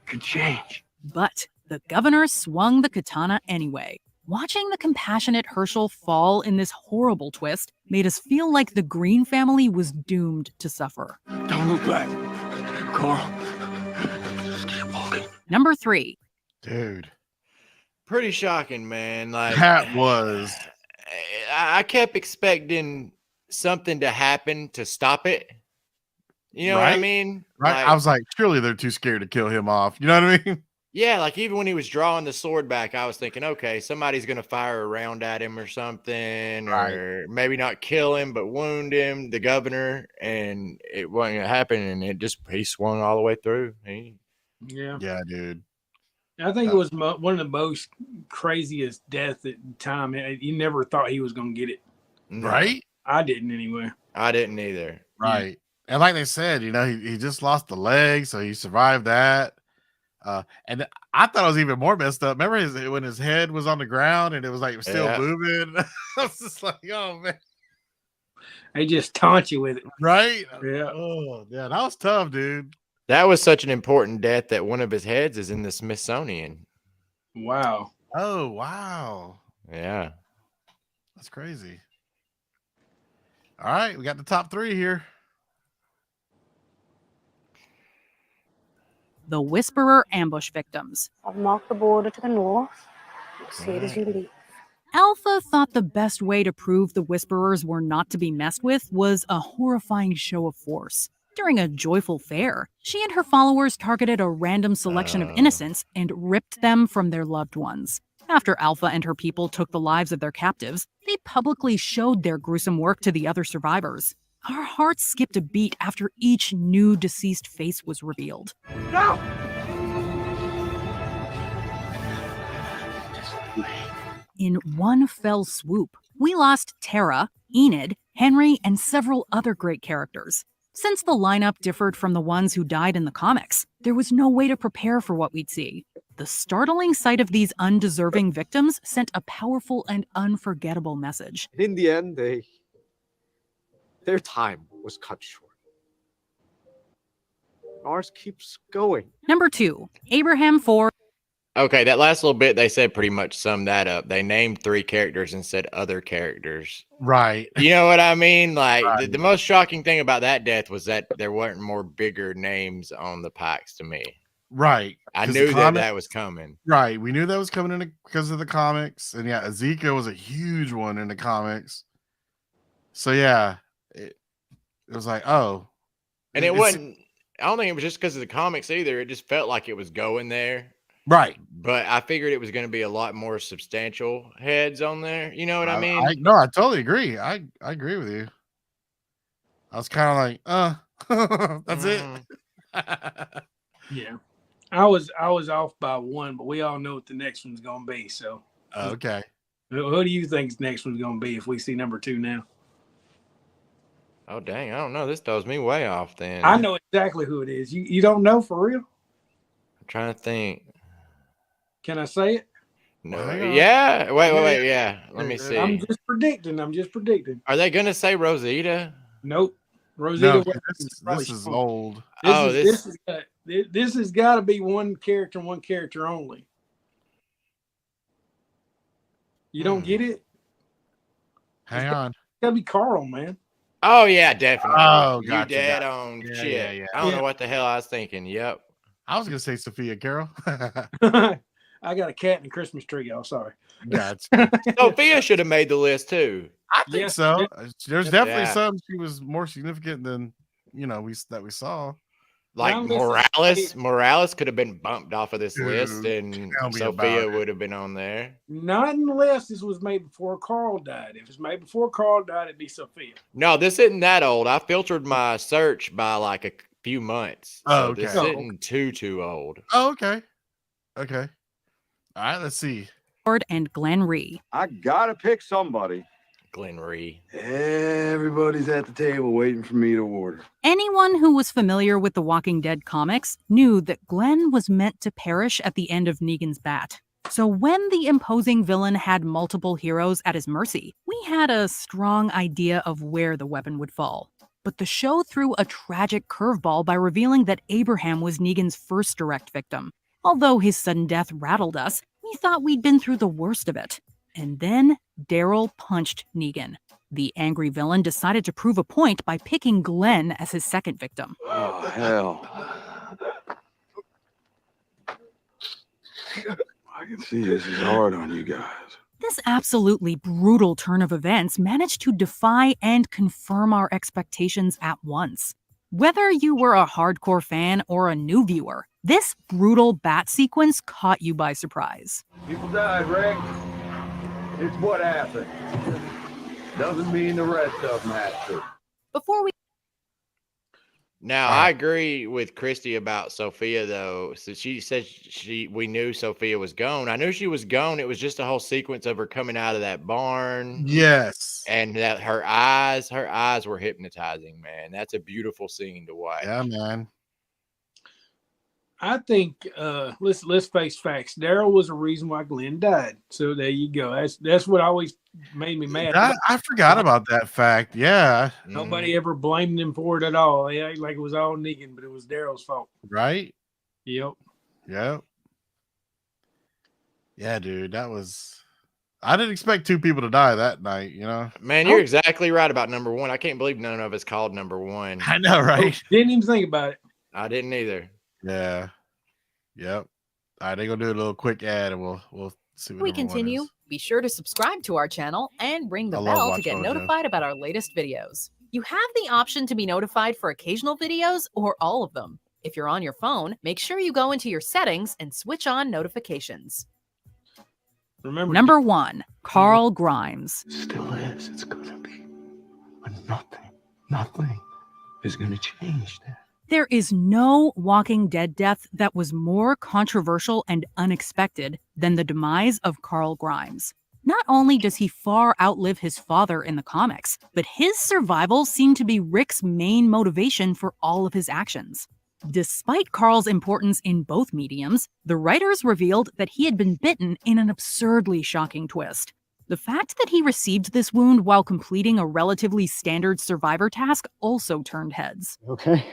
could change. But the governor swung the katana anyway. Watching the compassionate Herschel fall in this horrible twist made us feel like the Green family was doomed to suffer. Don't look back. Carl. Just keep walking. Number 3. Dude. Pretty shocking, man. Like That was. I kept expecting something to happen to stop it. You know what I Right? mean? Right. Like, I was like, surely they're too scared to kill him off. You know what I mean? yeah, like even when he was drawing the sword back, I was thinking, okay, somebody's gonna fire a round at him or something, or maybe not kill him, but wound him, the governor, and it wasn't gonna happen, and he swung all the way through. Yeah. Yeah, dude. I think it was one of the most craziest deaths at the time. You never thought he was going to get it. No, Right? I didn't anyway. I didn't either. Right. And like they said, he just lost the leg, so he survived that. And I thought it was even more messed up. Remember when his head was on the ground and it was like still Yeah. moving? I was just like, oh man. They just taunt you with it. Right? Yeah. Oh, yeah, that was tough, dude. That was such an important death that one of his heads is in the Smithsonian. Wow. Oh, wow. Yeah. That's crazy. All right, we got the top 3 here. The Whisperer ambush victims. I've marked the border to the north. You'll see it as you leave. Alpha thought the best way to prove the Whisperers were not to be messed with was a horrifying show of force. During a joyful fair, she and her followers targeted a random selection of innocents and ripped them from their loved ones. After Alpha and her people took the lives of their captives, they publicly showed their gruesome work to the other survivors. Our hearts skipped a beat after each new deceased face was revealed. No! In one fell swoop, we lost Tara, Enid, Henry, and several other great characters. Since the lineup differed from the ones who died in the comics, there was no way to prepare for what we'd see. The startling sight of these undeserving victims sent a powerful and unforgettable message. In the end, their time was cut short. ours keeps going. Number 2, Abraham Ford. Okay, that last little bit they said pretty much summed that up. They named 3 characters and said other characters. Right. You know what I mean? Like Right. the most shocking thing about that death was that there weren't more bigger names on the Pikes to me. Right. I 'Cause knew the that comic- that was coming. Right. We knew that was coming in because of the comics. And yeah, Ezekiel was a huge one in the comics. So yeah, it was like, oh. And it it's- wasn't, I don't think it was just because of the comics either. It just felt like it was going there. Right. But I figured it was going to be a lot more substantial heads on there. You know what I mean? No, I totally agree. I agree with you. I was kind of like, that's it. Yeah. I was off by 1, but we all know what the next one's gonna be. So Okay. who do you think's next one's gonna be if we see number 2 now? Oh, dang. I don't know. This throws me way off then. I know exactly who it is. You don't know for real? I'm trying to think. Can I say it? No. Hang on. Yeah. Wait. Yeah. Let me see. I'm just predicting. Are they going to say Rosita? Nope. Rosita. No, West this, is probably this is strong. old. This has got to be one character only. You don't get it? Hang on. It's got to be Carl, man. Oh, yeah, definitely. Oh, you gotcha, dead gotcha. on Yeah, shit. yeah, yeah. I don't Yeah. know what the hell I was thinking. Yep. I was gonna say Sophia Carroll. I got a cat and a Christmas tree, y'all. Sorry. Gotcha. Sophia should have made the list too. I think Yes, so. yes. There's definitely Yeah. some she was more significant than we saw. Like Well, listen, Morales could have been bumped off of this Dude, list, and tell me Sophia about it. would have been on there. Not unless this was made before Carl died. If it's made before Carl died, it'd be Sophia. No, this isn't that old. I filtered my search by like a few months. Oh, So this okay. isn't too old. Oh, okay. Okay. All right, let's see. Ford and Glenn Rhee. I gotta pick somebody. Glenn Rhee. Everybody's at the table waiting for me to order. Anyone who was familiar with the Walking Dead comics knew that Glenn was meant to perish at the end of Negan's bat. So when the imposing villain had multiple heroes at his mercy, we had a strong idea of where the weapon would fall. But the show threw a tragic curveball by revealing that Abraham was Negan's first direct victim. Although his sudden death rattled us, we thought we'd been through the worst of it. And then Daryl punched Negan. The angry villain decided to prove a point by picking Glenn as his second victim. Oh, hell. I can see this is hard on you guys. This absolutely brutal turn of events managed to defy and confirm our expectations at once. Whether you were a hardcore fan or a new viewer, this brutal bat sequence caught you by surprise. People died, Rick. It's what happened. Doesn't mean the rest of them have to. Before we Now I agree with Christy about Sophia though. So she said we knew Sophia was gone. I knew she was gone. It was just a whole sequence of her coming out of that barn. Yes. And that her eyes were hypnotizing, man. That's a beautiful scene to watch. Yeah, man. I think let's face facts. Daryl was the reason why Glenn died. So there you go. That's what always made me mad. I forgot about that fact. Yeah. Nobody ever blamed him for it at all. They act like it was all Negan, but it was Daryl's fault. Right? Yep. Yep. Yeah, dude. That was I didn't expect 2 people to die that night, you know. Man, you're exactly right about number 1. I can't believe none of us called number 1. I know, right? Didn't even think about it. I didn't either. Yeah. Yep. All right, they're gonna do a little quick ad and we'll see what we number 1 continue, is. be sure to subscribe to our channel and ring the I love bell to Watch get Mojo. notified about our latest videos. You have the option to be notified for occasional videos or all of them. If you're on your phone, make sure you go into your settings and switch on notifications. Remember Number 1, Carl Grimes. Still is. It's gonna be. But nothing is gonna change that. There is no Walking Dead death that was more controversial and unexpected than the demise of Carl Grimes. Not only does he far outlive his father in the comics, but his survival seemed to be Rick's main motivation for all of his actions. Despite Carl's importance in both mediums, the writers revealed that he had been bitten in an absurdly shocking twist. The fact that he received this wound while completing a relatively standard survivor task also turned heads. Okay.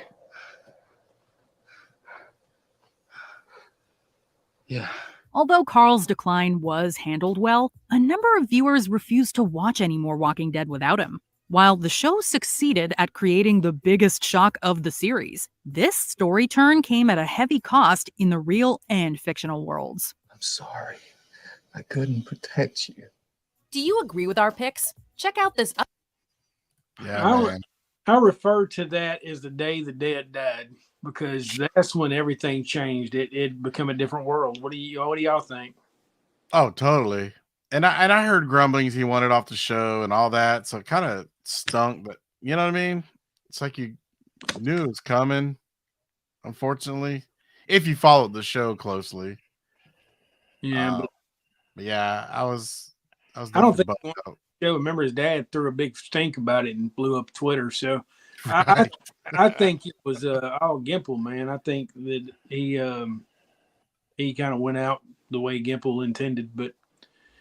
Yeah. Although Carl's decline was handled well, a number of viewers refused to watch any more Walking Dead without him. While the show succeeded at creating the biggest shock of the series, this story turn came at a heavy cost in the real and fictional worlds. I'm sorry. I couldn't protect you. Do you agree with our picks? Check out this. Yeah, I refer to that as the day the dead died because that's when everything changed. It became a different world. What do y'all think? Oh, totally. And I heard grumblings he wanted off the show and all that, so it kind of stunk. But you know what I mean? It's like you knew it was coming. Unfortunately, if you followed the show closely. Yeah, but yeah, I was. I don't think Joe remember his dad threw a big stink about it and blew up Twitter. So I think it was all Gimple, man. I think that he kind of went out the way Gimple intended, but.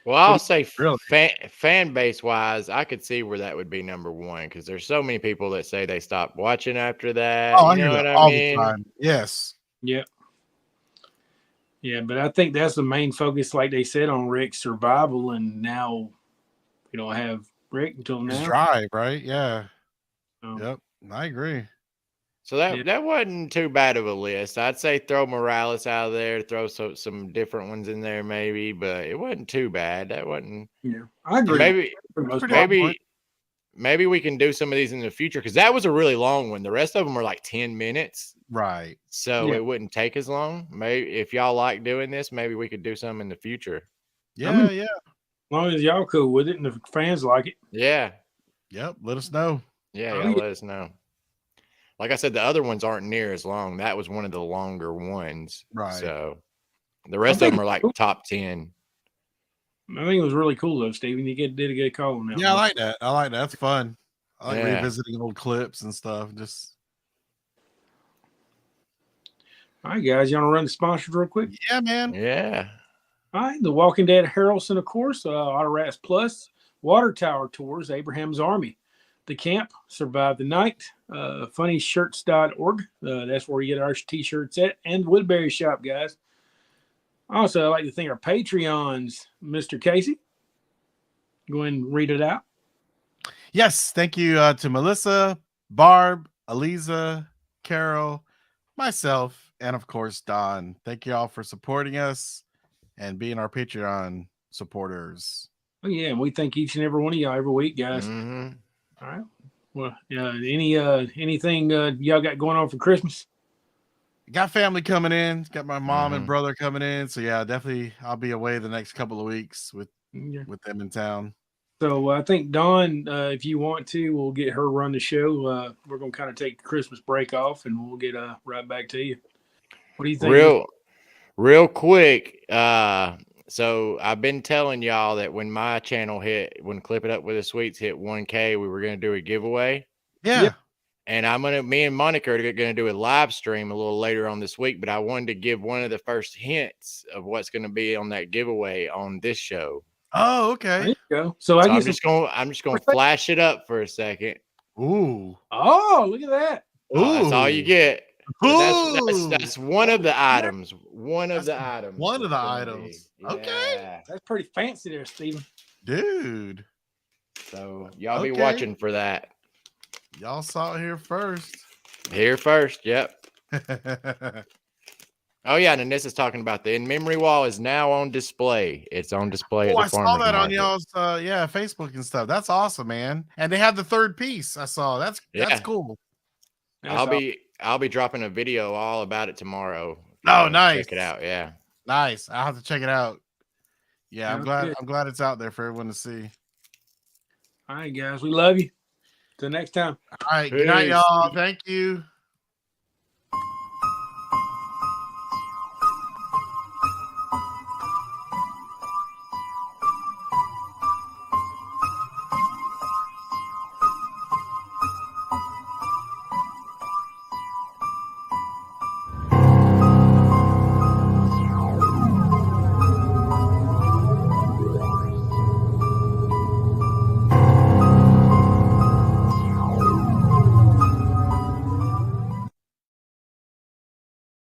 Well, I'll say fan base wise, I could see where that would be number one because there's so many people that say they stopped watching after that. Oh, you know what I all mean? the time. Yes. Yep. Yeah, but I think that's the main focus, like they said, on Rick's survival, and now we don't have Rick until now. His drive, right? Yeah. So, Yep. I agree. So that wasn't too bad of a list. I'd say throw Morales out of there, throw some different ones in there maybe, but it wasn't too bad. That wasn't. Yeah, I agree. Maybe we can do some of these in the future because that was a really long one. The rest of them are like 10 minutes. Right. So it wouldn't take as long. Maybe if y'all like doing this, maybe we could do some in the future. Yeah, as long as y'all cool with it and the fans like it. Yeah. Yep. Let us know. Yeah, let us know. Like I said, the other ones aren't near as long. That was one of the longer ones. Right. So the rest of them are like top 10. I think it was really cool though, Steven. You did a good call on that. Yeah, I like that. That's fun. I like Yeah. revisiting old clips and stuff. Just all right, guys. You want to run the sponsors real quick? yeah, man. Yeah. All right, The Walking Dead Harrelson, of course, Autorats Plus, Water Tower Tours, Abraham's Army, The Camp, Survive the Night, funnyshirts.org. That's where you get our t-shirts at, and Woodbury Shop, guys. Also, I'd like to thank our Patreons, Mr. Casey. Go ahead and read it out. Yes, thank you to Melissa, Barb, Aliza, Carol, myself, and of course Don. Thank you all for supporting us and being our Patreon supporters. Oh, yeah, and we thank each and every one of y'all every week, guys. Mm-hmm. All right. Well, anything y'all got going on for Christmas? Got family coming in. Got my mom and brother coming in. So yeah, definitely I'll be away the next couple of weeks with them in town. So I think Dawn, if you want to, we'll get her run the show. We're gonna kind of take the Christmas break off, and we'll get right back to you. What do you think? Real quick. So I've been telling y'all that when my channel when Clip It Up with the Sweets hit 1K, we were gonna do a giveaway. Yeah. And me and Monica are gonna do a live stream a little later on this week. But I wanted to give one of the first hints of what's gonna be on that giveaway on this show. Oh, okay. There you go. So I'm just gonna flash it up for a second. Ooh. Oh, look at that. That's all you get. Ooh. That's one of the items. One of the items. Okay. That's pretty fancy there, Steven. Dude. So y'all be watching for that. Y'all saw it here first. Here first, yep. Oh yeah, and this is talking about the in-memory wall is now on display. It's on display at the I saw farmer's that on market. y'all's Facebook and stuff. That's awesome, man. And they have the third piece. I saw. That's cool. I'll be dropping a video all about it tomorrow. Oh, nice. Check it out. Yeah. Nice. I'll have to check it out. Yeah, Sounds I'm good. glad it's out there for everyone to see. All right, guys. We love you. Till next time. All right. Good night, y'all. Thank you.